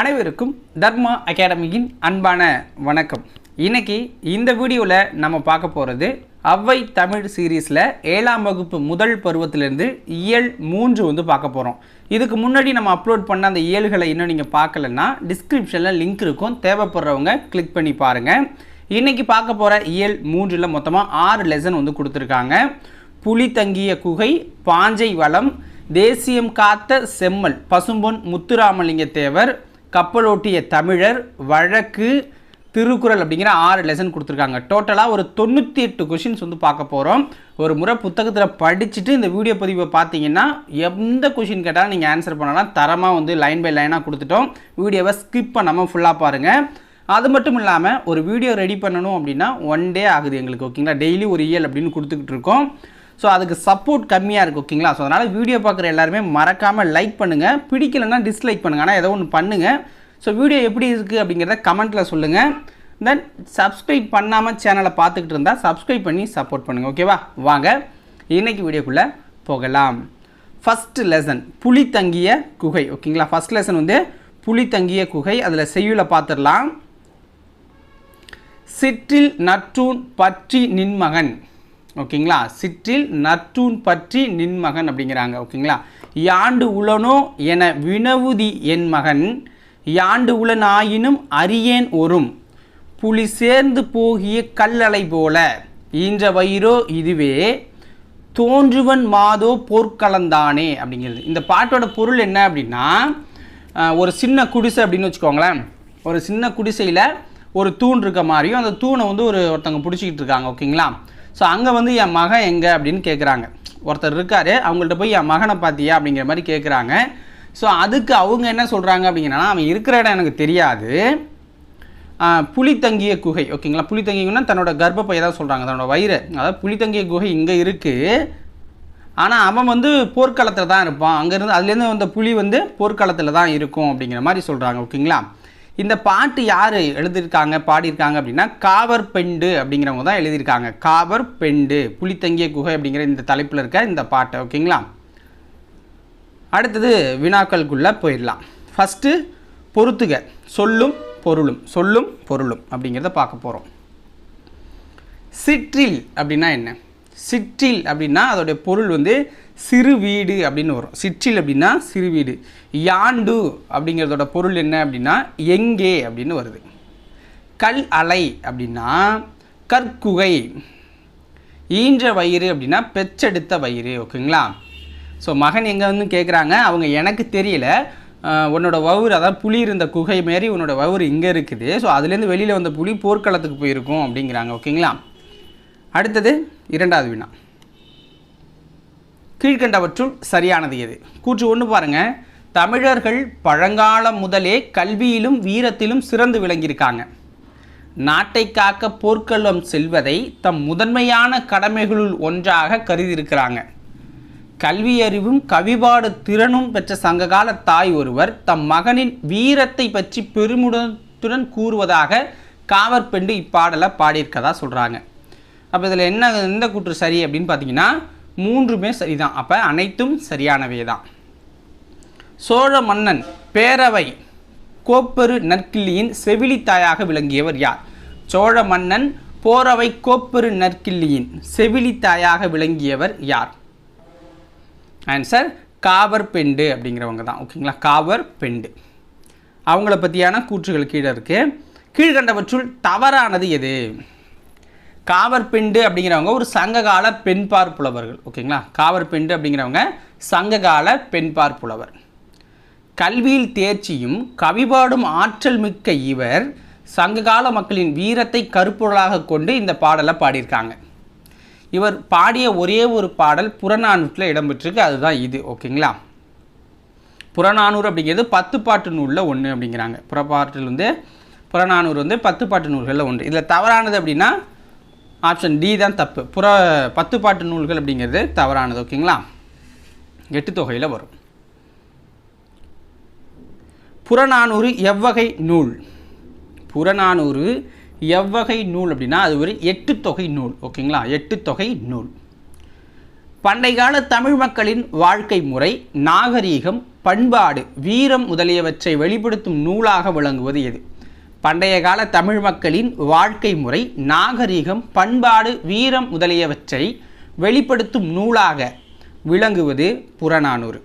அனைவருக்கும் தர்மா அகாடமியின் அன்பான வணக்கம். இன்னைக்கு இந்த வீடியோவில் நம்ம பார்க்க போகிறது அவ்வை தமிழ் சீரீஸில் 7ஆம் வகுப்பு முதல் பருவத்திலேருந்து இயல் 3 வந்து பார்க்க போகிறோம். இதுக்கு முன்னாடி நம்ம அப்லோட் பண்ண அந்த இயல்களை இன்னும் நீங்கள் பார்க்கலன்னா டிஸ்கிரிப்ஷனில் லிங்க் இருக்கும், தேவைப்படுறவங்க கிளிக் பண்ணி பாருங்கள். இன்றைக்கி பார்க்க போகிற இயல் 3ல் மொத்தமாக 6 லெசன் வந்து கொடுத்துருக்காங்க. புலி தங்கிய குகை, பாஞ்சை வளம், தேசியம் காத்த செம்மல் பசும்பொன் முத்துராமலிங்க தேவர், கப்பலோட்டிய தமிழர், வழக்கு, திருக்குறள் அப்படிங்கிற 6 லெசன் கொடுத்துருக்காங்க. டோட்டலாக ஒரு 98 கொஷின்ஸ் வந்து பார்க்க போகிறோம். ஒரு முறை புத்தகத்தில் படிச்சுட்டு இந்த வீடியோ பதிவை பார்த்தீங்கன்னா எந்த கொஷின் கேட்டாலும் நீங்கள் ஆன்சர் பண்ணலாம். தரமாக வந்து லைன் பை லைனாக கொடுத்துட்டோம். வீடியோவை ஸ்கிப் பண்ணாமல் ஃபுல்லாக பாருங்கள். அது மட்டும் இல்லாமல் ஒரு வீடியோ ரெடி பண்ணணும் அப்படின்னா 1 டே ஆகுது எங்களுக்கு, ஓகேங்களா. டெய்லி ஒரு இயல் அப்படின்னு கொடுத்துக்கிட்டு இருக்கோம். ஸோ அதுக்கு சப்போர்ட் கம்மியாக இருக்குது, ஓகேங்களா. ஸோ அதனால் வீடியோ பார்க்குற எல்லாருமே மறக்காமல் லைக் பண்ணுங்கள், பிடிக்கலைன்னா டிஸ்லைக் பண்ணுங்கள், ஆனால் ஏதோ ஒன்று பண்ணுங்கள். ஸோ வீடியோ எப்படி இருக்குது அப்படிங்கிறத கமெண்ட்டில் சொல்லுங்கள். தென் சப்ஸ்கிரைப் பண்ணாமல் சேனலை பார்த்துக்கிட்டு இருந்தால் சப்ஸ்கிரைப் பண்ணி சப்போர்ட் பண்ணுங்கள், ஓகேவா. வாங்க இன்றைக்கி வீடியோக்குள்ளே போகலாம். ஃபஸ்ட்டு லெசன் புலி தங்கிய குகை, ஓகேங்களா. ஃபஸ்ட் லெசன் வந்து புலி தங்கிய குகை. அதில் செய்யுளை பார்த்துடலாம். சிற்றில் நற்றூன் பற்றி நின்மகன், ஓகேங்களா. சிற்றில் நற்றூன் பற்றி நின்மகன் அப்படிங்கிறாங்க, ஓகேங்களா. யாண்டு உளனோ என வினவுதி என் மகன், யாண்டு உளன் ஆயினும் அறியேன் ஒரும், புலி சேர்ந்து போகிய கல்லலை போல ஈன்ற வயிறோ இதுவே, தோன்றுவன் மாதோ போர்க்களந்தானே அப்படிங்கிறது. இந்த பாட்டோட பொருள் என்ன அப்படின்னா, ஒரு சின்ன குடிசை அப்படின்னு வச்சுக்கோங்களேன். ஒரு சின்ன குடிசையில் ஒரு தூண் இருக்க மாதிரியும் அந்த தூணை வந்து ஒருத்தவங்க பிடிச்சிக்கிட்டு இருக்காங்க, ஓகேங்களா. ஸோ அங்கே வந்து என் மகன் எங்கே அப்படின்னு கேட்குறாங்க. ஒருத்தர் இருக்கார், அவங்கள்ட்ட போய் என் மகனை பார்த்தியா அப்படிங்கிற மாதிரி கேட்குறாங்க. ஸோ அதுக்கு அவங்க என்ன சொல்கிறாங்க அப்படிங்கன்னா, அவன் இருக்கிற இடம் எனக்கு தெரியாது, புலி தங்கிய குகை, ஓகேங்களா. புலி தங்கியன்னா தன்னோட கர்ப்பப்பையை தான் சொல்கிறாங்க, தன்னோட வயிறு. அதாவது புலி தங்கிய குகை இங்கே இருக்குது, ஆனால் அவன் வந்து போர்க்களத்தில் தான் இருப்பான், அங்கேருந்து அதுலேருந்து வந்த புலி வந்து போர்க்களத்தில் தான் இருக்கும் அப்படிங்கிற மாதிரி சொல்கிறாங்க, ஓகேங்களா. இந்த பாட்டு யார் எழுதியிருக்காங்க பாடியிருக்காங்க அப்படின்னா காவர் பெண்டு அப்படிங்கிறவங்க தான் எழுதியிருக்காங்க. காவர் பெண்டு புலி தங்கிய குகை அப்படிங்கிற இந்த தலைப்பில் இருக்க இந்த பாட்டை, ஓகேங்களா. அடுத்தது வினாக்களுக்குள்ளே போயிடலாம். ஃபஸ்ட்டு பொறுத்துக சொல்லும் பொருளும், சொல்லும் பொருளும் அப்படிங்கிறத பார்க்க போகிறோம். சிற்றில் அப்படின்னா என்ன? சிற்றில் அப்படின்னா அதோடைய பொருள் வந்து சிறு வீடு அப்படின்னு வரும். சிற்றில் அப்படின்னா சிறு வீடு. யாண்டு அப்படிங்கிறதோட பொருள் என்ன அப்படின்னா எங்கே அப்படின்னு வருது. கல் அலை அப்படின்னா கற்குகை. ஈன்ற வயிறு அப்படின்னா பெற்றெடுத்த வயிறு, ஓகேங்களா. ஸோ மகன் எங்கே வந்து கேட்குறாங்க, அவங்க எனக்கு தெரியல, உன்னோட வவுறு, அதாவது புலி இருந்த குகை மாரி உன்னோட வவுறு இங்கே இருக்குது, ஸோ அதுலேருந்து வெளியில் வந்த புலி போர்க்களத்துக்கு போயிருக்கும் அப்படிங்கிறாங்க, ஓகேங்களா. அடுத்தது 2வது வினா. கீழ்கண்டவற்றுள் சரியானது எது? கூற்று 1 பாருங்கள். தமிழர்கள் பழங்காலம் முதலே கல்வியிலும் வீரத்திலும் சிறந்து விளங்கியிருக்காங்க. நாட்டை காக்க போர்க்களம் செல்வதை தம் முதன்மையான கடமைகளுள் ஒன்றாக கருதியிருக்கிறாங்க. கல்வியறிவும் கவிபாடு திறனும் பெற்ற சங்ககால தாய் ஒருவர் தம் மகனின் வீரத்தை பற்றி பெருமிதத்துடன் கூறுவதாக காவற்பெண்டு இப்பாடலை பாடியிருக்கதா சொல்கிறாங்க. அப்போ இதில் எந்த கூற்று சரி அப்படின்னு பார்த்தீங்கன்னா 3மே சரிதான். அப்போ அனைத்தும் சரியானவே தான். சோழ மன்னன் பேரவை கோப்பெரு நற்கிள்ளியின் செவிலித்தாயாக விளங்கியவர் யார்? சோழ மன்னன் போரவை கோப்பெரு நற்கிள்ளியின் செவிலித்தாயாக விளங்கியவர் யார்? ஆன்சர் காவர் பெண்டு அப்படிங்கிறவங்க தான், ஓகேங்களா. காவர் பெண்டு. அவங்கள பற்றியான கூற்றுகள் கீழே இருக்குது. கீழ்கண்டவற்றுள் தவறானது எது? காவர் பெண்டு அப்படிங்கிறவங்க ஒரு சங்ககால பெண்பார் புலவர்கள், ஓகேங்களா. காவர் பெண்டு அப்படிங்கிறவங்க சங்ககால பெண்பார் புலவர். கல்வியில் தேர்ச்சியும் கவிபாடும் ஆற்றல் மிக்க இவர் சங்ககால மக்களின் வீரத்தை கருப்பொருளாக கொண்டு இந்த பாடலை பாடியிருக்காங்க. இவர் பாடிய ஒரே ஒரு பாடல் புறநானூற்றில் இடம்பெற்றிருக்கு, அதுதான் இது, ஓகேங்களா. புறநானூறு அப்படிங்கிறது 10 பாட்டு நூலில் ஒன்று அப்படிங்கிறாங்க. புறநானூறு வந்து 10 பாட்டு நூல்களில் ஒன்று. இதில் தவறானது அப்படின்னா ஆப்ஷன் டி தான் தப்பு. 10 பாட்டு நூல்கள் அப்படிங்கிறது தவறானது, ஓகேங்களா. 8 தொகையில் வரும். புறநானூறு எவ்வகை நூல்? புறநானூறு எவ்வகை நூல் அப்படின்னா அது ஒரு 8 தொகை நூல், ஓகேங்களா. 8 தொகை நூல். பண்டைக்கால தமிழ் மக்களின் வாழ்க்கை முறை, நாகரீகம், பண்பாடு, வீரம் முதலியவற்றை வெளிப்படுத்தும் நூலாக விளங்குவது எது? பண்டைய கால தமிழ் மக்களின் வாழ்க்கை முறை, நாகரிகம், பண்பாடு, வீரம் முதலியவற்றை வெளிப்படுத்தும் நூலாக விளங்குவது புறநானூறு.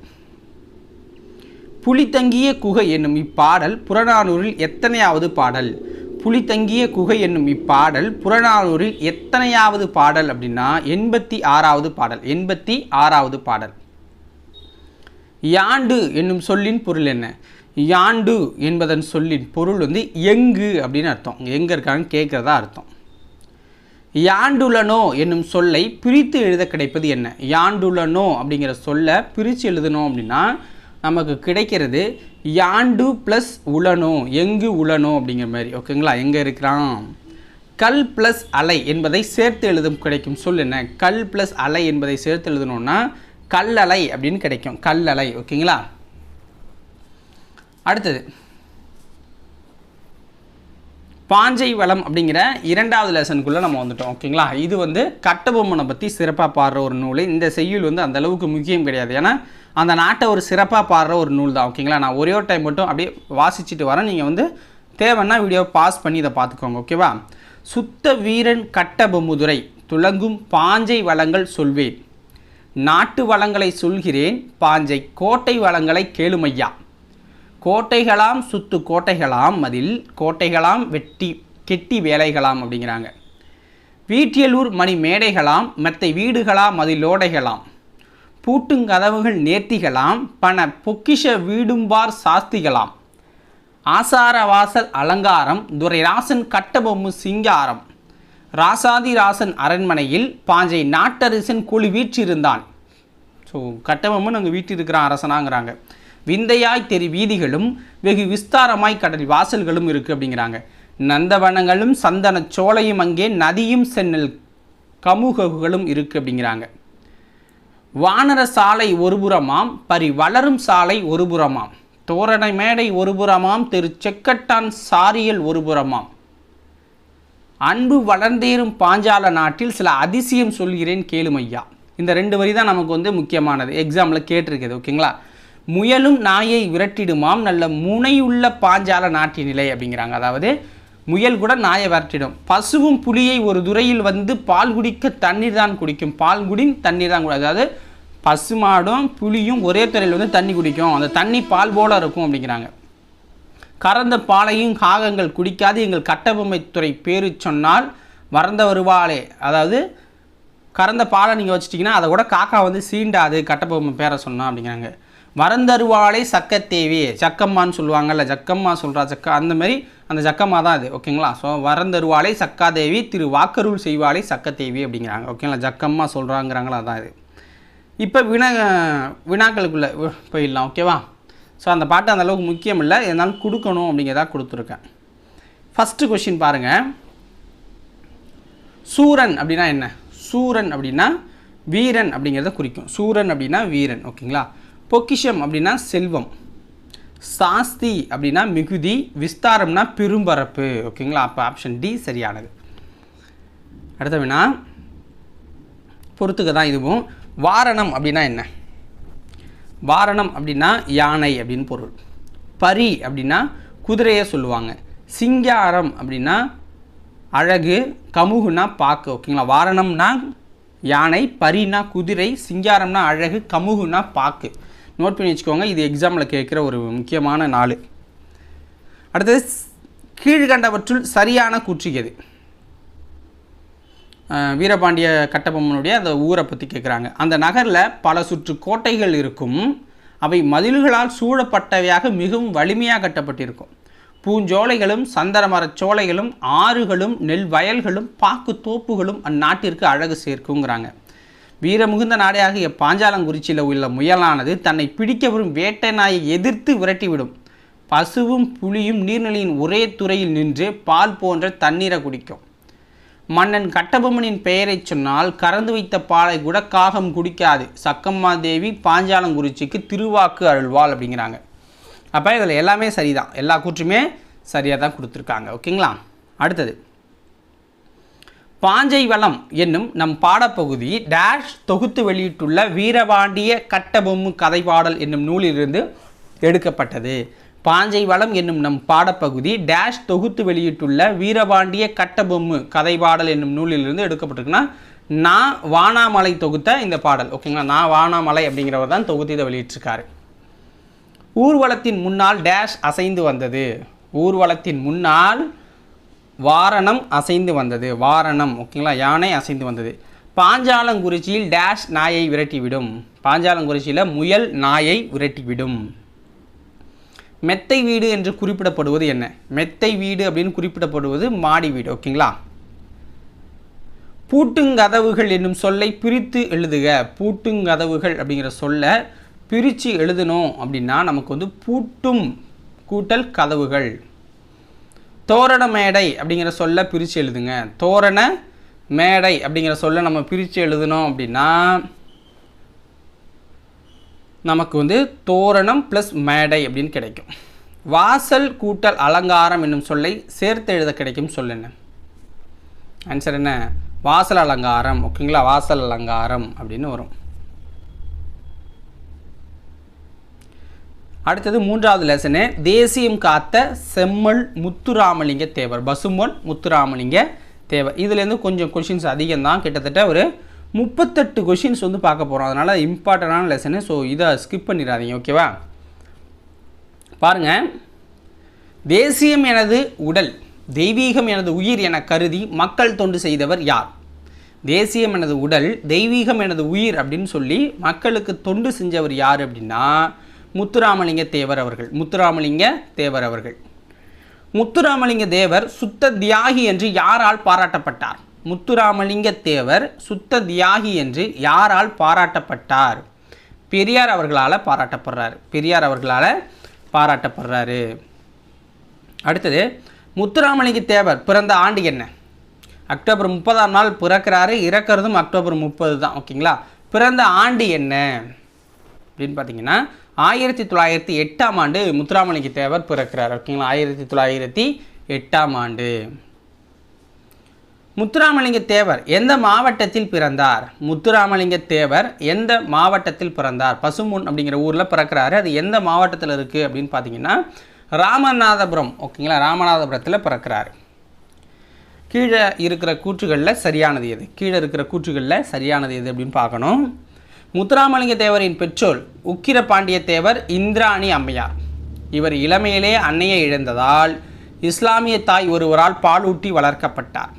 புலித்தங்கிய குகை என்னும் இப்பாடல் புறநானூறில் எத்தனையாவது பாடல்? புலித்தங்கிய குகை என்னும் இப்பாடல் புறநானூறில் எத்தனையாவது பாடல் அப்படின்னா 86வது பாடல். 86வது பாடல். யாண்டு என்னும் சொல்லின் பொருள் என்ன? யாண்டு என்பதன் சொல்லின் பொருள் எங்கு அப்படின்னு அர்த்தம். எங்கே இருக்கான்னு கேட்குறதா அர்த்தம். யாண்டுலனோ என்னும் சொல்லை பிரித்து எழுத கிடைப்பது என்ன? யாண்டுலனோ அப்படிங்கிற சொல்லை பிரித்து எழுதணும் அப்படின்னா நமக்கு கிடைக்கிறது யாண்டு ப்ளஸ் உளனோ, எங்கு உளனோ அப்படிங்கிற மாதிரி. ஓகேங்களா? எங்கே இருக்கிறான்? கல் ப்ளஸ் அலை என்பதை சேர்த்து எழுதும் கிடைக்கும் சொல் என்ன? கல் ப்ளஸ் அலை என்பதை சேர்த்து எழுதணும்னா கல்லலை அப்படின்னு கிடைக்கும். கல்லலை. ஓகேங்களா? அடுத்தது பாஞ்சை வளம் அப்படிங்கிற 2வது லெசனுக்குள்ளே நம்ம வந்துட்டோம். ஓகேங்களா? இது கட்டபொம்மனை பற்றி சிறப்பாக பாடுற ஒரு நூல். இந்த செய்யுள் அந்த அளவுக்கு முக்கியம் கிடையாது. ஏன்னா அந்த நாட்டை ஒரு சிறப்பாக பாடுற ஒரு நூல் தான். ஓகேங்களா? நான் ஒரே ஒரு டைம் மட்டும் அப்படியே வாசிச்சுட்டு வரேன். நீங்கள் தேவைன்னா வீடியோ பாஸ் பண்ணி இதை பார்த்துக்கோங்க. ஓகேவா? சுத்த வீரன் கட்டபொம்முதுரை துளங்கும் பாஞ்சை வளங்கள் சொல்வேன், நாட்டு வளங்களை சொல்கிறேன், பாஞ்சை கோட்டை வளங்களை கேளுமையா. கோட்டைகளாம் சுத்து கோட்டைகளாம் மதில் கோட்டைகளாம் வெட்டி கெட்டி வேலைகளாம் அப்படிங்கிறாங்க. வீட்டியலூர் மணி மேடைகளாம் மெத்தை வீடுகளாம் மதிலோடைகளாம் பூட்டுங்கதவுகள் நேர்த்திகளாம் பண பொக்கிஷ வீடும்பார் சாஸ்திகளாம் ஆசார வாசல் அலங்காரம் துரைராசன் கட்டபொம்மு சிங்காரம் ராசாதிராசன் அரண்மனையில் பாஞ்சை நாட்டரசன் குழி வீற்றிருந்தான். ஸோ கட்டபொம்மன் அங்கே வீற்றிருக்கிறான் அரசனாங்கிறாங்க. விந்தையாய் தெரி வீதிகளும் வெகு விஸ்தாரமாய் கடல் வாசல்களும் இருக்குது அப்படிங்கிறாங்க. நந்தவனங்களும் சந்தன சோலையும் அங்கே நதியும் சென்னல் கமுகங்களும் இருக்குது அப்படிங்கிறாங்க. வானர சாலை ஒருபுறமாம் பரி வளரும் சாலை ஒருபுறமாம் தோரண மேடை ஒருபுறமாம் திரு செக்கட்டான் சாரியல் ஒருபுறமாம் அன்பு வளர்ந்தேறும் பாஞ்சால நாட்டில் சில அதிசயம் சொல்கிறேன் கேளுமையா. இந்த 2 வரி தான் நமக்கு முக்கியமானது. எக்ஸாமில் கேட்டிருக்குது. ஓகேங்களா? முயலும் நாயை விரட்டிடுமாம் நல்ல முனையுள்ள பாஞ்சால நாட்டினிலை அப்படிங்கிறாங்க. அதாவது முயல் கூட நாயை விரட்டிடும். பசுவும் புலியை ஒரு துறையில் பால் குடிக்க தண்ணீர் தான் குடிக்கும். பால் குடின் தண்ணீர் தான் குடிக்கும். அதாவது பசுமாடும் புலியும் ஒரே துறையில் தண்ணி குடிக்கும். அந்த தண்ணி பால் போல இருக்கும் அப்படிங்கிறாங்க. கறந்த பாலையும் காகங்கள் குடிக்காது எங்கள் கட்டபொம்மை துறை பேரு சொன்னால் மறந்த வருவாளே. அதாவது கறந்த பாலை நீங்கள் வச்சிட்டிங்கன்னா அதை கூட காக்கா சீண்டாது கட்டபொம்மை பேரை சொன்னா அப்படிங்கிறாங்க. மறந்தருவாளை சக்கத்தேவி, சக்கம்மான்னு சொல்லுவாங்கல்ல, ஜக்கம்மா சொல்கிறா சக்கா, அந்த மாதிரி அந்த ஜக்கம்மா தான் அது. ஓகேங்களா? ஸோ வரந்தருவாளை சக்காதேவி திரு வாக்கருள் செய்வாளை சக்கத்தேவி அப்படிங்கிறாங்க. ஓகேங்களா? ஜக்கம்மா சொல்கிறாங்கிறாங்களா, அதான் இது. இப்போ வினாக்களுக்குள்ளே போயிடலாம். ஓகேவா? ஸோ அந்த பாட்டு அந்த அளவுக்கு முக்கியம் இல்லை, இருந்தாலும் கொடுக்கணும் அப்படிங்கிறதா கொடுத்துருக்கேன். ஃபஸ்ட்டு கொஷின் பாருங்கள். சூரன் அப்படின்னா என்ன? சூரன் அப்படின்னா வீரன் அப்படிங்கிறத குறிக்கும். சூரன் அப்படின்னா வீரன். ஓகேங்களா? பொக்கிஷம் அப்படின்னா செல்வம், சாஸ்தி அப்படின்னா மிகுதி, விஸ்தாரம்னா பெரும்பரப்பு. ஓகேங்களா? அப்போ ஆப்ஷன் டி சரியானது. அடுத்த வினா பொறுத்துக்க தான் இதுவும். வாரணம் அப்படின்னா என்ன? வாரணம் அப்படின்னா யானை அப்படின்னு பொருள். பரி அப்படின்னா குதிரையை சொல்லுவாங்க. சிங்காரம் அப்படின்னா அழகு, கமுகுனா பாக்கு. ஓகேங்களா? வாரணம்னா யானை, பரினா குதிரை, சிங்காரம்னா அழகு, கமுகுனா பாக்கு. நோட் பண்ணி வச்சுக்கோங்க. இது எக்ஸாமில் கேட்குற ஒரு முக்கியமான 4. அடுத்தது கீழ்கண்டவற்றுள் சரியான கூற்று எது? வீரபாண்டிய கட்டபொம்மனுடைய அந்த ஊரை பற்றி கேட்குறாங்க. அந்த நகரில் பல சுற்று கோட்டைகள் இருக்கும். அவை மதில்களால் சூழப்பட்டவையாக மிகவும் வலிமையாக கட்டப்பட்டிருக்கும். பூஞ்சோலைகளும் சந்தன மரச் சோலைகளும் ஆறுகளும் நெல் வயல்களும் பாக்கு தோப்புகளும் அந்நாட்டிற்கு அழகு சேர்க்குங்கிறாங்க. வீரமுகுந்த நாடாகிய பாஞ்சாலங்குறிச்சியில் உள்ள முயலானது தன்னை பிடிக்க வரும் வேட்டை நாயை எதிர்த்து விரட்டிவிடும். பசுவும் புலியும் நீர்நிலையின் ஒரே துறையில் நின்று பால் போன்ற தண்ணீரை குடிக்கும். மன்னன் கட்டபொம்மனின் பெயரை சொன்னால் கறந்து வைத்த பாலை கூட காகம் குடிக்காது. சக்கம்மா தேவி பாஞ்சாலங்குறிச்சிக்கு திருவாக்கு அருள்வாள் அப்படிங்கிறாங்க. அப்போ இதில் எல்லாமே சரிதான், எல்லா கூற்றுமே சரியாக தான் கொடுத்துருக்காங்க. ஓகேங்களா? அடுத்தது பாஞ்சை வளம் என்னும் நம் பாடப்பகுதி டேஷ் தொகுத்து வெளியிட்டுள்ள வீரபாண்டிய கட்டபொம்மு கதைப்பாடல் என்னும் நூலிலிருந்து எடுக்கப்பட்டது. பாஞ்சை வளம் என்னும் நம் பாடப்பகுதி டேஷ் தொகுத்து வெளியிட்டுள்ள வீரபாண்டிய கட்டபொம்மு கதைபாடல் என்னும் நூலிலிருந்து எடுக்கப்பட்டிருக்குன்னா நான் வானாமலை தொகுத்த இந்த பாடல். ஓகேங்களா, நான் வானாமலை அப்படிங்கிறவர் தான் தொகுத்து இதை வெளியிட்டிருக்காரு. ஊர்வலத்தின் முன்னால் டேஷ் அசைந்து வந்தது. ஊர்வலத்தின் முன்னால் வாரணம் அசைந்து வந்தது. வாரணம், ஓகேங்களா, யானை அசைந்து வந்தது. பாஞ்சாலங்குறிச்சியில் டேஷ் நாயை விரட்டிவிடும். பாஞ்சாலங்குறிச்சியில் முயல் நாயை விரட்டிவிடும். மெத்தை வீடு என்று குறிப்பிடப்படுவது என்ன? மெத்தை வீடு அப்படின்னு குறிப்பிடப்படுவது மாடி வீடு. ஓகேங்களா. பூட்டுங்கதவுகள் என்னும் சொல்லை பிரித்து எழுதுக. பூட்டுங்கதவுகள் அப்படிங்கிற சொல்லை பிரித்து எழுதணும் அப்படின்னா நமக்கு வந்து பூட்டும் கூட்டல் கதவுகள். தோரண மேடை அப்படிங்கிற சொல்லை பிரித்து எழுதுங்க. தோரண மேடை அப்படிங்கிற சொல்லை நம்ம பிரித்து எழுதணும் அப்படின்னா நமக்கு வந்து தோரணம் ப்ளஸ் மேடை அப்படின்னு கிடைக்கும். வாசல் கூட்டல் அலங்காரம் என்னும் சொல்லை சேர்த்து எழுத கிடைக்கும் சொல் என்ன? ஆன்சர் என்ன? வாசல் அலங்காரம். ஓகேங்களா, வாசல் அலங்காரம் அப்படின்னு வரும். அடுத்தது 3வது லெசனு தேசியம் காத்த செம்மல் முத்துராமலிங்க தேவர். பசும்பொன் முத்துராமலிங்க தேவர். இதுலேருந்து கொஞ்சம் கொஷின்ஸ் அதிகம்தான், கிட்டத்தட்ட ஒரு 38 கொஷின்ஸ் வந்து பார்க்க போகிறோம். அதனால் இம்பார்ட்டண்டான லெசனு. ஸோ இதை ஸ்கிப் பண்ணிடாதீங்க. ஓகேவா, பாருங்கள். தேசியம் எனது உடல், தெய்வீகம் எனது உயிர் என கருதி மக்கள் தொண்டு செய்தவர் யார்? தேசியம் எனது உடல், தெய்வீகம் எனது உயிர் அப்படின்னு சொல்லி மக்களுக்கு தொண்டு செஞ்சவர் யார் அப்படின்னா முத்துராமலிங்க தேவர் அவர்கள். முத்துராமலிங்க தேவர் அவர்கள். முத்துராமலிங்க தேவர் சுத்த தியாகி என்று யாரால் பாராட்டப்பட்டார்? முத்துராமலிங்க தேவர் சுத்த தியாகி என்று யாரால் பாராட்டப்பட்டார்? பெரியார் அவர்களால் பாராட்டப்படுறாரு. பெரியார் அவர்களால் பாராட்டப்படுறாரு. அடுத்தது முத்துராமலிங்க தேவர் பிறந்த ஆண்டு என்ன? அக்டோபர் 30ஆம் நாள் பிறக்கிறாரு. இறக்கிறதும் அக்டோபர் 30 தான். ஓகேங்களா, பிறந்த ஆண்டு என்ன அப்படின்னு பார்த்தீங்கன்னா 1908ஆம் ஆண்டு முத்துராமலிங்க தேவர் பிறக்கிறார். ஓகேங்களா, 1908ஆம் ஆண்டு. முத்துராமலிங்க தேவர் எந்த மாவட்டத்தில் பிறந்தார்? முத்துராமலிங்க தேவர் எந்த மாவட்டத்தில் பிறந்தார்? பசும்பொன் அப்படிங்கிற ஊரில் பிறக்கிறாரு. அது எந்த மாவட்டத்தில் இருக்குது அப்படின்னு பார்த்தீங்கன்னா ராமநாதபுரம். ஓகேங்களா, ராமநாதபுரத்தில் பிறக்கிறாரு. கீழே இருக்கிற கூற்றுகளில் சரியானது எது? கீழே இருக்கிற கூற்றுகளில் சரியானது எது அப்படின்னு பார்க்கணும். முத்துராமலிங்க தேவரின் பெற்றோர் உக்கிர பாண்டிய தேவர், இந்திராணி அம்மையார். இவர் இளமையிலே அன்னையை இழந்ததால் இஸ்லாமிய தாய் ஒருவரால் பாலூட்டி வளர்க்கப்பட்டார்.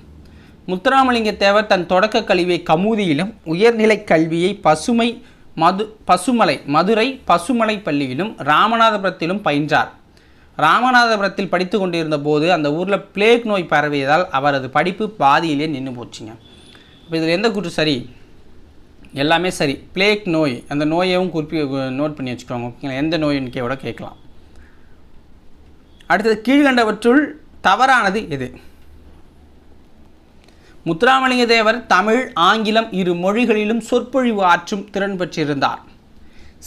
முத்துராமலிங்க தேவர் தன் தொடக்க கல்வியை கமுதியிலும் உயர்நிலை கல்வியை மதுரை பசுமலை பள்ளியிலும் ராமநாதபுரத்திலும் பயின்றார். ராமநாதபுரத்தில் படித்து கொண்டிருந்த போது அந்த ஊரில் பிளேக் நோய் பரவியதால் அவரது படிப்பு பாதியிலே நின்று போச்சுங்க. இப்போ இதில் எந்த கூற்று சரி? எல்லாமே சரி. பிளேக் நோய், அந்த நோயையும் நோட் பண்ணி வச்சுக்கோங்க. ஓகேங்களா, எந்த நோயின்னு கூட கேட்கலாம். அடுத்தது கீழ்கண்டவற்றுள் தவறானது எது? முத்துராமலிங்க தேவர் தமிழ் ஆங்கிலம் இரு மொழிகளிலும் சொற்பொழிவு ஆற்றும் திறன் பெற்றிருந்தார்.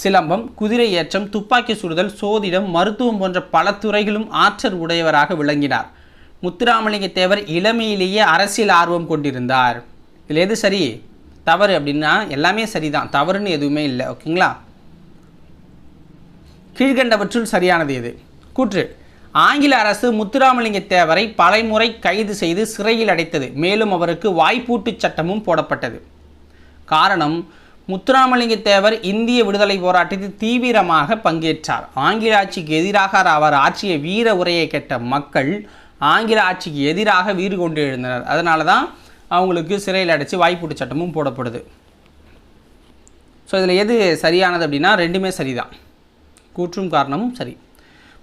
சிலம்பம், குதிரை ஏற்றம், துப்பாக்கி சுடுதல், சோதிடம், மருத்துவம் போன்ற பல துறைகளும் ஆற்றல் உடையவராக விளங்கினார். முத்துராமலிங்க தேவர் இளமையிலேயே அரசியல் ஆர்வம் கொண்டிருந்தார். இதில் எது சரி தவறு அப்படின்னா எல்லாமே சரிதான், தவறுன்னு எதுவுமே இல்லை. ஓகேங்களா, கீழ்கண்டவற்றுள் சரியானது எது? கூற்று ஆங்கில அரசு முத்துராமலிங்க தேவரை பலமுறை கைது செய்து சிறையில் அடைத்தது. மேலும் அவருக்கு வாய்ப்பூட்டு சட்டமும் போடப்பட்டது. காரணம், முத்துராமலிங்க தேவர் இந்திய விடுதலை போராட்டத்தில் தீவிரமாக பங்கேற்றார். ஆங்கில ஆட்சிக்கு எதிராக அவர் ஆற்றிய வீர உரையை கேட்ட மக்கள் ஆங்கில ஆட்சிக்கு எதிராக வீறு கொண்டு எழுந்தனர். அதனால தான் அவங்களுக்கு சிறையில் அடைச்சி வாய்ப்பூட்டு சட்டமும் போடப்படுது. ஸோ இதில் எது சரியானது அப்படின்னா ரெண்டுமே சரிதான், கூற்றும் காரணமும் சரி.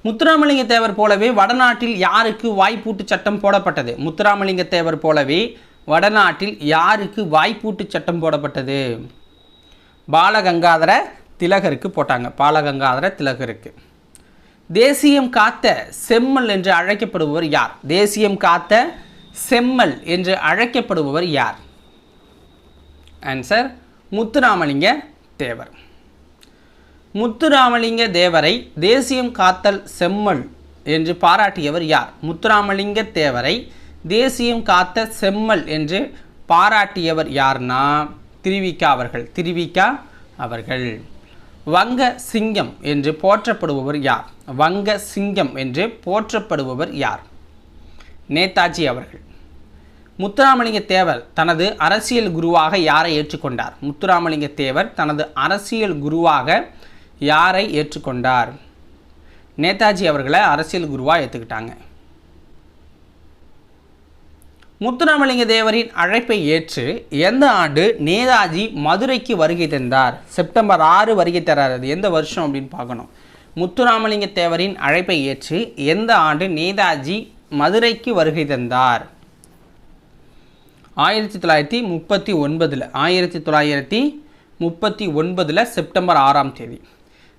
முத்துராமலிங்க தேவர் போலவே வடநாட்டில் யாருக்கு வாய்ப்பூட்டு சட்டம் போடப்பட்டது? முத்துராமலிங்க தேவர் போலவே வடநாட்டில் யாருக்கு வாய்ப்பூட்டு சட்டம் போடப்பட்டது? பாலகங்காதர திலகருக்கு போட்டாங்க. பாலகங்காதர திலகருக்கு. தேசியம் காத்த செம்மல் என்று அழைக்கப்படுபவர் யார்? தேசியம் காத்த செம்மல் என்று அழைக்கப்படுபவர் யார்? ஆன்சர் முத்துராமலிங்க தேவர். முத்துராமலிங்க தேவரை தேசியம் காத்தல் செம்மல் என்று பாராட்டியவர் யார்? முத்துராமலிங்க தேவரை தேசியம் காத்த செம்மல் என்று பாராட்டியவர் யார்னா திருவிக்கா அவர்கள். திருவிக்கா அவர்கள். வங்க சிங்கம் என்று போற்றப்படுபவர் யார்? வங்க சிங்கம் என்று போற்றப்படுபவர் யார்? நேதாஜி அவர்கள். முத்துராமலிங்க தேவர் தனது அரசியல் குருவாக யாரை ஏற்றுக்கொண்டார்? முத்துராமலிங்க தேவர் தனது அரசியல் குருவாக யாரை ஏற்றுக்கொண்டார்? நேதாஜி அவர்களை அரசியல் குருவாக ஏற்றுக்கிட்டாங்க. முத்துராமலிங்க தேவரின் அழைப்பை ஏற்று எந்த ஆண்டு நேதாஜி மதுரைக்கு வருகை தந்தார்? செப்டம்பர் 6 வருகை தரார். அது எந்த வருஷம் அப்படின்னு பார்க்கணும். முத்துராமலிங்க தேவரின் அழைப்பை ஏற்று எந்த ஆண்டு நேதாஜி மதுரைக்கு வருகை தந்தார்? 1939. 1939 செப்டம்பர் 6ஆம் தேதி.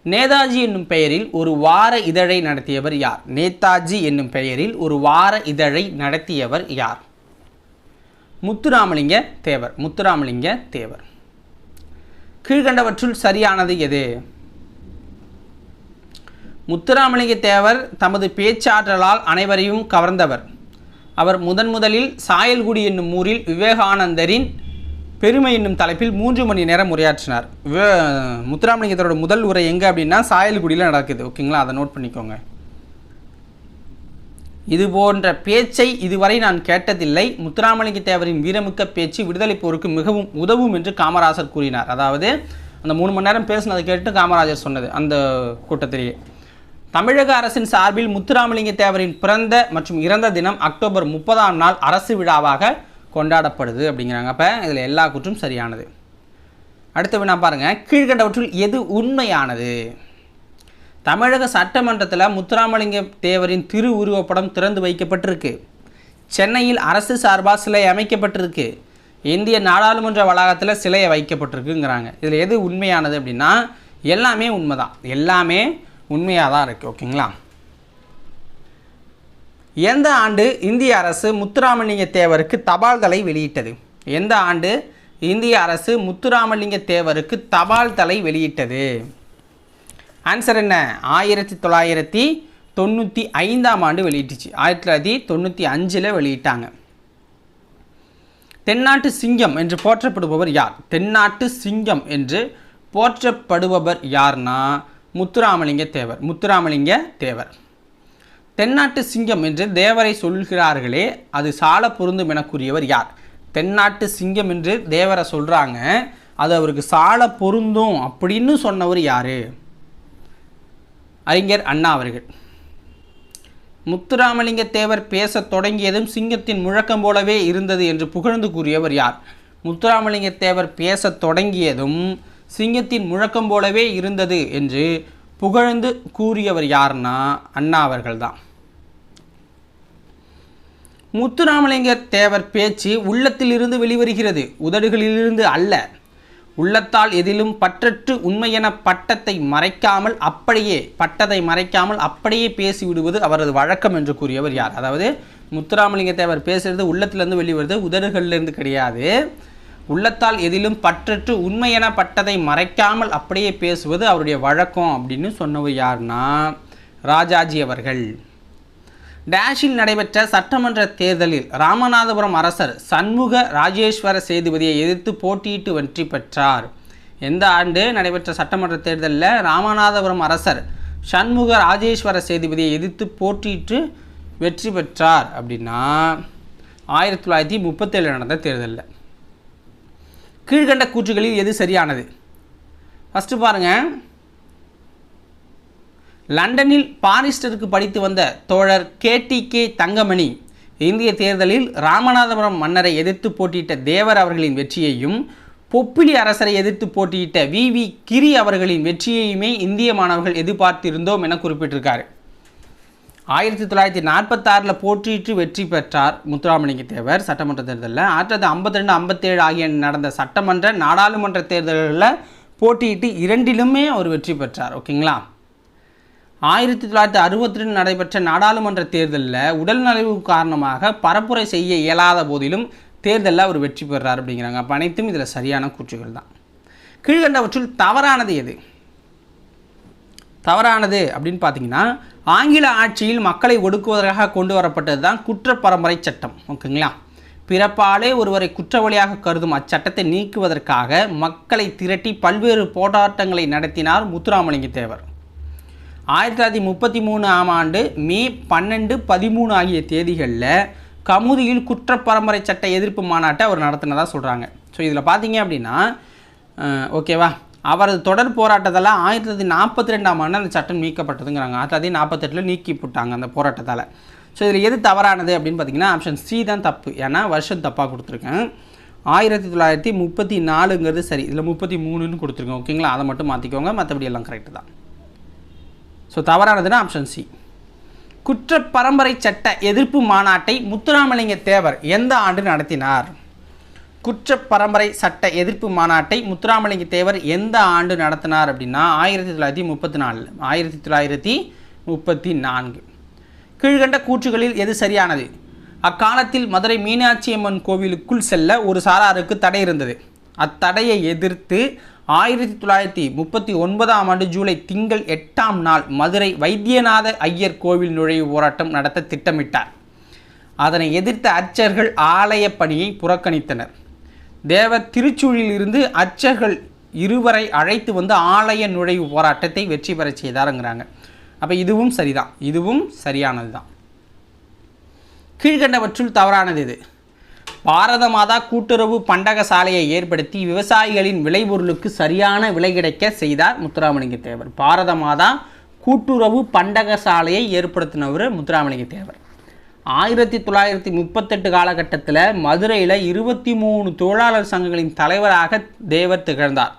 நேதாஜி என்னும் பெயரில் ஒரு வார இதழை நடத்தியவர் யார்? நேதாஜி என்னும் பெயரில் ஒரு வார இதழை நடத்தியவர் யார்? முத்துராமலிங்க தேவர். முத்துராமலிங்க தேவர். கீழ்கண்டவற்றுள் சரியானது எது? முத்துராமலிங்க தேவர் தமது பேச்சாற்றலால் அனைவரையும் கவர்ந்தவர். அவர் முதலில் சாயல்குடி என்னும் ஊரில் விவேகானந்தரின் பெருமை என்னும் தலைப்பில் 3 மணி நேரம் உரையாற்றினார். முத்துராமலிங்கத்தோட முதல் உரை எங்கே அப்படின்னா சாயல்குடியில் நடக்குது. ஓகேங்களா, அதை நோட் பண்ணிக்கோங்க. இது போன்ற பேச்சை இதுவரை நான் கேட்டதில்லை. முத்துராமலிங்க தேவரின் வீரமிக்க பேச்சு விடுதலை போருக்கு மிகவும் உதவும் என்று காமராஜர் கூறினார். அதாவது அந்த 3 மணி நேரம் பேசினதை கேட்டு காமராஜர் சொன்னது அந்த கூட்டத்திலேயே. தமிழக அரசின் சார்பில் முத்துராமலிங்க தேவரின் பிறந்த மற்றும் இறந்த தினம் அக்டோபர் 30ஆம் நாள் அரசு விழாவாக கொண்டாடப்படுது அப்படிங்கிறாங்க. அப்போ இதில் எல்லா கூற்றும் சரியானது. அடுத்த வினா பாருங்கள். கீழ்கண்டவற்றுள் எது உண்மையானது? தமிழக சட்டமன்றத்தில் முத்துராமலிங்க தேவரின் திரு உருவப்படம் திறந்து வைக்கப்பட்டிருக்கு. சென்னையில் அரசு சார்பாக சிலை அமைக்கப்பட்டிருக்கு. இந்திய நாடாளுமன்ற வளாகத்தில் சிலையை வைக்கப்பட்டிருக்குங்கிறாங்க. இதில் எது உண்மையானது அப்படின்னா எல்லாமே உண்மைதான். எல்லாமே உண்மையாக தான் இருக்குது. ஓகேங்களா. எந்த ஆண்டு இந்திய அரசு முத்துராமலிங்க தேவருக்கு தபால் தலை வெளியிட்டது? எந்த ஆண்டு இந்திய அரசு முத்துராமலிங்க தேவருக்கு தபால் தலை வெளியிட்டது? ஆன்சர் என்ன? 1995ஆம் ஆண்டு வெளியிட்டுச்சு. 1995 வெளியிட்டாங்க. தென்னாட்டு சிங்கம் என்று போற்றப்படுபவர் யார்? தென்னாட்டு சிங்கம் என்று போற்றப்படுபவர் யார்னா முத்துராமலிங்க தேவர். முத்துராமலிங்க தேவர். தென்னாட்டு சிங்கம் என்று தேவரை சொல்கிறார்களே, அது சால பொருந்தும் என கூறியவர் யார்? தென்னாட்டு சிங்கம் என்று தேவரை சொல்கிறாங்க, அது அவருக்கு சால பொருந்தும் அப்படின்னு சொன்னவர் யார்? அறிஞர் அண்ணா அவர்கள். முத்துராமலிங்க தேவர் பேச தொடங்கியதும் சிங்கத்தின் முழக்கம் போலவே இருந்தது என்று புகழ்ந்து கூறியவர் யார்? முத்துராமலிங்க தேவர் பேச தொடங்கியதும் சிங்கத்தின் முழக்கம் போலவே இருந்தது என்று புகழ்ந்து கூறியவர் யார்னா அண்ணா அவர்கள் தான். முத்துராமலிங்க தேவர் பேச்சு உள்ளத்திலிருந்து வெளிவருகிறது, உதடுகளிலிருந்து அல்ல. உள்ளத்தால் எதிலும் பற்றற்று உண்மையென பட்டத்தை மறைக்காமல் அப்படியே பேசிவிடுவது அவரது வழக்கம் என்று கூறியவர் யார்? அதாவது முத்துராமலிங்க தேவர் பேசுகிறது உள்ளத்திலிருந்து வெளிவருது, உதடுகளிலிருந்து கிடையாது. உள்ளத்தால் எதிலும் பற்றற்று உண்மையென பட்டதை மறைக்காமல் அப்படியே பேசுவது அவருடைய வழக்கம் அப்படின்னு சொன்னவர் யார்னா ராஜாஜி அவர்கள். டேஷில் நடைபெற்ற சட்டமன்ற தேர்தலில் ராமநாதபுரம் அரசர் சண்முக ராஜேஸ்வர சேதுபதியை எதிர்த்து போட்டியிட்டு வெற்றி பெற்றார். எந்த ஆண்டு நடைபெற்ற சட்டமன்ற தேர்தலில் ராமநாதபுரம் அரசர் சண்முக ராஜேஸ்வர சேதுபதியை எதிர்த்து போட்டியிட்டு வெற்றி பெற்றார் அப்படின்னா 1937 நடந்த தேர்தலில். கீழ்கண்ட கூற்றுகளில் எது சரியானது? ஃபஸ்ட்டு பாருங்கள். லண்டனில் பாரிஸ்டருக்கு படித்து வந்த தோழர் KTK தங்கமணி இந்திய தேர்தலில் ராமநாதபுரம் மன்னரை எதிர்த்து போட்டியிட்ட தேவர் அவர்களின் வெற்றியையும் பொப்பிலி அரசரை எதிர்த்து போட்டியிட்ட VV கிரி அவர்களின் வெற்றியையுமே இந்திய மாணவர்கள் எதிர்பார்த்திருந்தோம் என குறிப்பிட்டிருக்காரு. 1946 போட்டியிட்டு வெற்றி பெற்றார் முத்துராமலிங்க தேவர் சட்டமன்ற தேர்தலில். 1952, 57 ஆகிய நடந்த சட்டமன்ற நாடாளுமன்ற தேர்தல்களில் போட்டியிட்டு 2லுமே அவர் வெற்றி பெற்றார். ஓகேங்களா. 1962 நடைபெற்ற நாடாளுமன்ற தேர்தலில் உடல்நலிவு காரணமாக பரப்புரை செய்ய இயலாத போதிலும் தேர்தலில் அவர் வெற்றி பெறார் அப்படிங்கிறாங்க. அப்போ அனைத்தும் இதில் சரியான கூற்றுகள் தான். கீழ்கண்டவற்றுள் தவறானது எது? தவறானது அப்படின்னு பார்த்தீங்கன்னா ஆங்கில ஆட்சியில் மக்களை ஒடுக்குவதற்காக கொண்டு வரப்பட்டது தான் குற்ற பரம்பரை சட்டம். ஓகேங்களா. பிறப்பாலே ஒருவரை குற்றவாளியாக கருதும் அச்சட்டத்தை நீக்குவதற்காக மக்களை திரட்டி பல்வேறு போராட்டங்களை நடத்தினார் முத்துராமலிங்க தேவர். 1933ஆம் ஆண்டு மே 12, 13 ஆகிய தேதிகளில் கமுதியில் குற்றப்பரம்பரை சட்ட எதிர்ப்பு மாநாட்டை அவர் நடத்தினதாக சொல்கிறாங்க. ஸோ இதில் பார்த்தீங்க அப்படின்னா ஓகேவா, அவரது தொடர் போராட்டத்தால் 1942ஆம் ஆண்டு அந்த சட்டம் நீக்கப்பட்டதுங்கிறாங்க. 1948 நீக்கி போட்டாங்க அந்த போராட்டத்தால். ஸோ இதில் எது தவறானது அப்படின்னு பார்த்தீங்கன்னா ஆப்ஷன் சி தான் தப்பு. ஏன்னா வருஷம் தப்பாக கொடுத்துருக்கேன். 1934ங்கிறது சரி, இதில் 33ன்னு கொடுத்துருக்கேன். ஓகேங்களா, அதை மட்டும் மாற்றிக்கோங்க, மற்றபடி எல்லாம் கரெக்டு தான். ஸோ தவறானதுன்னா ஆப்ஷன் சி. குற்றப்பரம்பரை சட்ட எதிர்ப்பு மாநாட்டை முத்துராமலிங்க தேவர் எந்த ஆண்டு நடத்தினார்? குற்றப்பரம்பரை சட்ட எதிர்ப்பு மாநாட்டை முத்துராமலிங்க தேவர் எந்த ஆண்டு நடத்தினார் அப்படின்னா 1934. கீழ்கண்ட கூற்றுகளில் எது சரியானது? அக்காலத்தில் மதுரை மீனாட்சி அம்மன் கோவிலுக்குள் செல்ல ஒரு சாராருக்கு தடை இருந்தது. அத்தடையை எதிர்த்து 1939ஆம் ஆண்டு ஜூலை திங்கள் 8ஆம் நாள் மதுரை வைத்தியநாத ஐயர் கோவில் நுழைவு போராட்டம் நடத்த திட்டமிட்டார். அதனை எதிர்த்த அர்ச்சகர்கள் ஆலய பணியை புறக்கணித்தனர். தேவர் திருச்சூழில் இருந்து அர்ச்சகர்கள் 2 அழைத்து வந்து ஆலய நுழைவு போராட்டத்தை வெற்றி பெற செய்தாருங்கிறாங்க. அப்போ இதுவும் சரிதான், இதுவும் சரியானது தான். கீழ்கண்டவற்றுள் தவறானது இது? பாரத மாதா கூட்டுறவு பண்டக சாலையை ஏற்படுத்தி விவசாயிகளின் விளைபொருளுக்கு சரியான விலை கிடைக்க செய்தார் முத்துராமலிங்க தேவர். பாரத மாதா கூட்டுறவு பண்டக சாலையை ஏற்படுத்தினவர் முத்துராமலிங்க தேவர். 1938 காலகட்டத்தில் மதுரையில் 23 தொழிலாளர் சங்கங்களின் தலைவராக தேவர் திகழ்ந்தார்.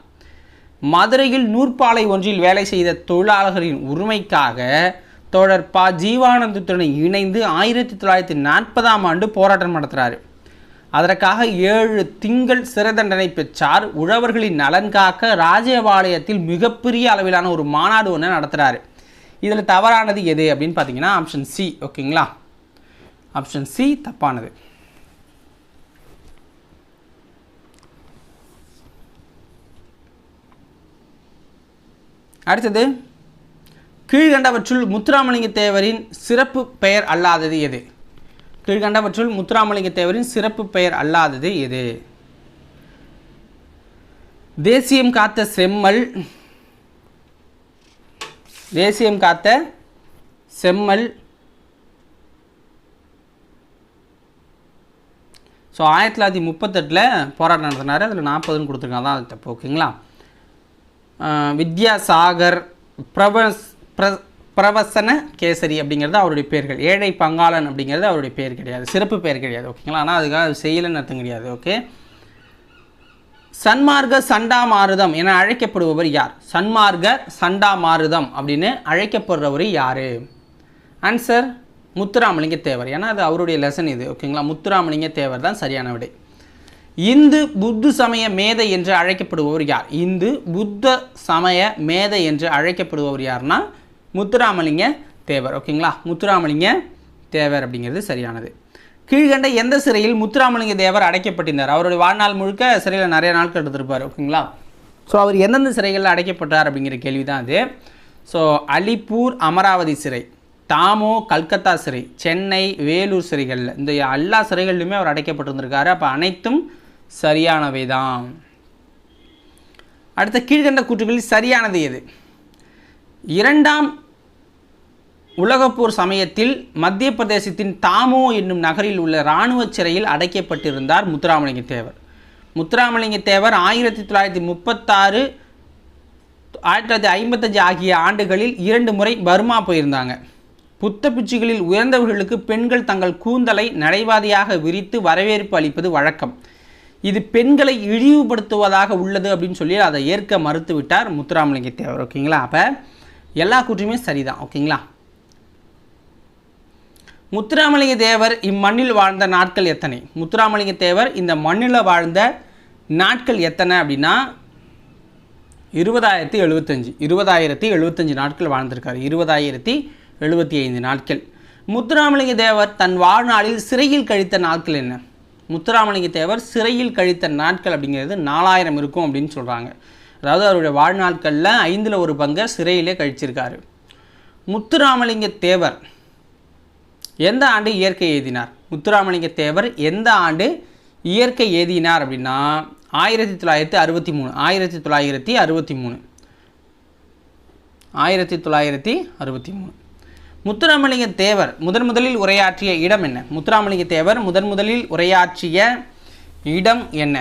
மதுரையில் நூற்பாலை ஒன்றில் வேலை செய்த தொழிலாளர்களின் உரிமைக்காக தோழர் ப. ஜீவானந்தத்துடன் இணைந்து 1940ஆம் ஆண்டு போராட்டம் நடத்துகிறார். அதற்காக 7 திங்கள் சிறை தண்டனை பெற்றார். உழவர்களின் நலன் காக்க ராஜபாளையத்தில் மிகப்பெரிய அளவிலான ஒரு மாநாடு ஒன்று நடத்துகிறாரு. இதில் தவறானது எது அப்படின்னு பார்த்தீங்கன்னா ஆப்ஷன் சி. ஓகேங்களா, ஆப்ஷன் சி தப்பானது. அடுத்தது, கீழ்கண்டவற்றுள் முத்துராமலிங்க தேவரின் சிறப்பு பெயர் அல்லாதது எது? கீழ்கண்டவற்றுள் முத்துராமலிங்க தேவரின் சிறப்பு பெயர் அல்லாதது எது? தேசியம் காத்த செம்மல், தேசியம் காத்த செம்மல். ஸோ 1938 போராட்டம் நடத்தினார். அதில் 40ன்னு கொடுத்துருக்காங்க, தான் அது தப்பு. ஓகேங்களா, வித்யாசாகர், பிரவசன கேசரி அப்படிங்கிறது அவருடைய பெயர்கள். ஏழை பங்காளன் அப்படிங்கிறது அவருடைய பெயர் கிடையாது, சிறப்பு பெயர் கிடையாது. ஓகேங்களா, ஆனால் அதுக்காக அது செய்யலைன்னு அர்த்தம் கிடையாது. ஓகே, சன்மார்க்க சண்டாமாருதம் என அழைக்கப்படுபவர் யார்? சன்மார்க்க சண்டாமாருதம் அப்படின்னு அழைக்கப்படுறவர் யார்? ஆன்சர் முத்துராமலிங்க தேவர். ஏன்னா அது அவருடைய லெசன் இது. ஓகேங்களா, முத்துராமலிங்க தேவர் தான் சரியான விடை. இந்து புத்த சமய மேதை என்று அழைக்கப்படுபவர் யார்? இந்து புத்த சமய மேதை என்று அழைக்கப்படுபவர் யார்னா முத்துராமலிங்க தேவர். ஓகேங்களா, முத்துராமலிங்க தேவர் அப்படிங்கிறது சரியானது. கீழ்கண்ட எந்த சிறையில் முத்துராமலிங்க தேவர் அடைக்கப்பட்டிருந்தார்? அவருடைய வாழ்நாள் முழுக்க சிறையில் நிறைய நாட்கள் எடுத்திருப்பார். ஓகேங்களா, ஸோ அவர் எந்தெந்த சிறைகளில் அடைக்கப்பட்டார் அப்படிங்கிற கேள்வி தான் அது. ஸோ அலிப்பூர் அமராவதி சிறை, தாமோ கல்கத்தா சிறை, சென்னை வேலூர் சிறைகளில், இந்த எல்லா சிறைகளிலுமே அவர் அடைக்கப்பட்டிருந்திருக்காரு. அப்போ அனைத்தும் சரியானவை தான். அடுத்த கீழ்கண்ட கூற்றுகளில் சரியானது எது? 2ஆம் உலகப்போர் சமயத்தில் மத்திய பிரதேசத்தின் தாமோ என்னும் நகரில் உள்ள இராணுவ சிறையில் அடைக்கப்பட்டிருந்தார் முத்துராமலிங்க தேவர். முத்துராமலிங்க தேவர் 1936, 1955 ஆகிய ஆண்டுகளில் 2 முறை பர்மா போயிருந்தாங்க. புத்த பிச்சுகளில் உயர்ந்தவர்களுக்கு பெண்கள் தங்கள் கூந்தலை நடைபாதையாக விரித்து வரவேற்பு அளிப்பது வழக்கம். இது பெண்களை இழிவுபடுத்துவதாக உள்ளது அப்படின்னு சொல்லி அதை ஏற்க மறுத்து விட்டார் முத்துராமலிங்க தேவர். ஓகேங்களா, அப்போ எல்லா கூற்றுமே சரிதான். ஓகேங்களா, முத்துராமலிங்க தேவர் இம்மண்ணில் வாழ்ந்த நாட்கள் எத்தனை? முத்துராமலிங்க தேவர் இந்த மண்ணில் வாழ்ந்த நாட்கள் எத்தனை அப்படின்னா 20,075 நாட்கள் வாழ்ந்திருக்காரு. 20,075 நாட்கள். முத்துராமலிங்க தேவர் தன் வாழ்நாளில் சிறையில் கழித்த நாட்கள் என்ன? முத்துராமலிங்க தேவர் சிறையில் கழித்த நாட்கள் அப்படிங்கிறது 4000 இருக்கும் அப்படின்னு சொல்கிறாங்க. அதாவது அவருடைய வாழ்நாட்களில் 5ல் 1 பங்கை சிறையிலே கழிச்சிருக்காரு. முத்துராமலிங்க தேவர் எந்த ஆண்டு இயற்கை எழுதினார்? முத்துராமலிங்க தேவர் எந்த ஆண்டு இயற்கை எழுதினார் அப்படின்னா 1963. 1963. முத்துராமலிங்க தேவர் முதலில் உரையாற்றிய இடம் என்ன? முத்துராமலிங்க தேவர் முதலில் உரையாற்றிய இடம் என்ன?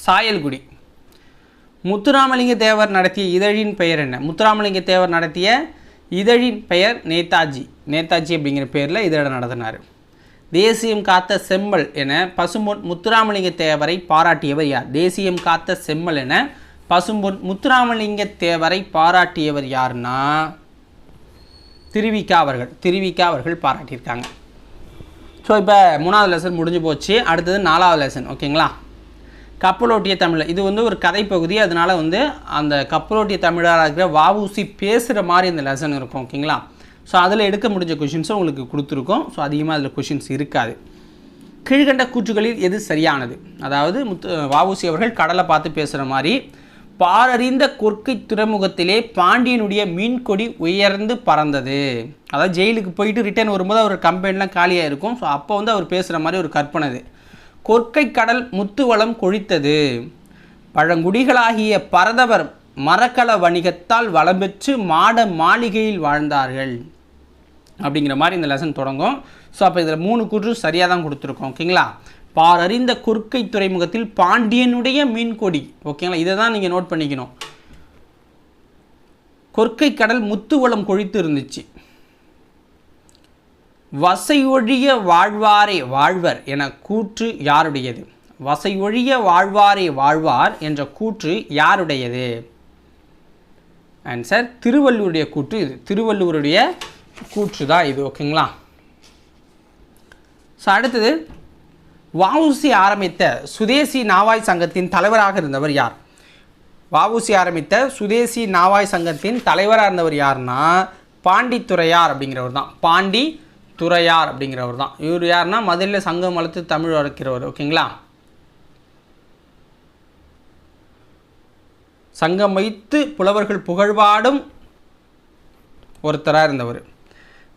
சாயல்குடி. முத்துராமலிங்க தேவர் நடத்திய இதழின் பெயர் என்ன? முத்துராமலிங்க தேவர் நடத்திய இதழின் பெயர் நேதாஜி. நேதாஜி அப்படிங்கிற பேரில் இதழை நடத்தினார். தேசியம் காத்த செம்மல் என பசும்பொன் முத்துராமலிங்க தேவரை பாராட்டியவர் யார்? தேசியம் காத்த செம்மல் என பசும்பொன் முத்துராமலிங்க தேவரை பாராட்டியவர் யாருன்னா திருவிக்கா அவர்கள் பாராட்டியிருக்காங்க. ஸோ இப்போ 3வது லெசன் முடிஞ்சு போச்சு. அடுத்தது 4வது லெசன். ஓகேங்களா? கப்பலோட்டிய தமிழ். இது ஒரு கதைப்பகுதி. அதனால் அந்த கப்பலோட்டிய தமிழராக இருக்கிற வஉசி பேசுகிற மாதிரி இந்த லெசன் இருக்கும். ஓகேங்களா? ஸோ அதில் எடுக்க முடிஞ்ச கொஷின்ஸும் உங்களுக்கு கொடுத்துருக்கோம். ஸோ அதிகமாக அதில் கொஷின்ஸ் இருக்காது. கீழ்கண்ட கூற்றுகளில் எது சரியானது? அதாவது வஉசி அவர்கள் கடலை பார்த்து பேசுகிற மாதிரி, பாரறிந்த கொற்கை துறைமுகத்திலே பாண்டியனுடைய மீன்கொடி உயர்ந்து பறந்தது. அதாவது ஜெயிலுக்கு போயிட்டு ரிட்டர்ன் வரும்போது அவர் கம்பெனிலாம் காலியாக இருக்கும். ஸோ அப்போ அவர் பேசுகிற மாதிரி ஒரு கற்பனை இது. கொற்கை கடல் முத்துவளம் கொழித்தது. பழங்குடிகளாகிய பரதவர் மரக்கல வணிகத்தால் வளம் பெற்று மாட மாளிகையில் வாழ்ந்தார்கள் அப்படிங்கிற மாதிரி இந்த லெசன் தொடங்கும். ஸோ அப்போ இதில் 3 கூற்று சரியாக தான் கொடுத்துருக்கோம். ஓகேங்களா? பாரறிந்த கொற்கை துறைமுகத்தில் பாண்டியனுடைய மீன்கொடி. ஓகேங்களா? இதை தான் நீங்கள் நோட் பண்ணிக்கணும். கொற்கை கடல் முத்துவளம் கொழித்து இருந்துச்சு. வசையொழிய வாழ்வாரே வாழ்வர் என கூற்று யாருடையது? வசையொழிய வாழ்வாரே வாழ்வார் என்ற கூற்று யாருடையது? ஆன்சர் திருவள்ளுவருடைய கூற்று. இது திருவள்ளுவருடைய கூற்று தான் இது. ஓகேங்களா? ஸோ அடுத்தது, வஉசி ஆரம்பித்த சுதேசி நாவாய் சங்கத்தின் தலைவராக இருந்தவர் யார்? வஉசி ஆரம்பித்த சுதேசி நாவாய் சங்கத்தின் தலைவராக இருந்தவர் யாருன்னா பாண்டித்துரையார் அப்படிங்கிறவர் தான். பாண்டித்துரையார் அப்படிங்கிறவர் தான். இவர் யாருன்னா மதுரையில் சங்கம் வளர்த்து தமிழ் வளர்க்கிறவர். ஓகேங்களா? சங்கம் வைத்து புலவர்கள் புகழ்பாடும் ஒருத்தராக இருந்தவர்.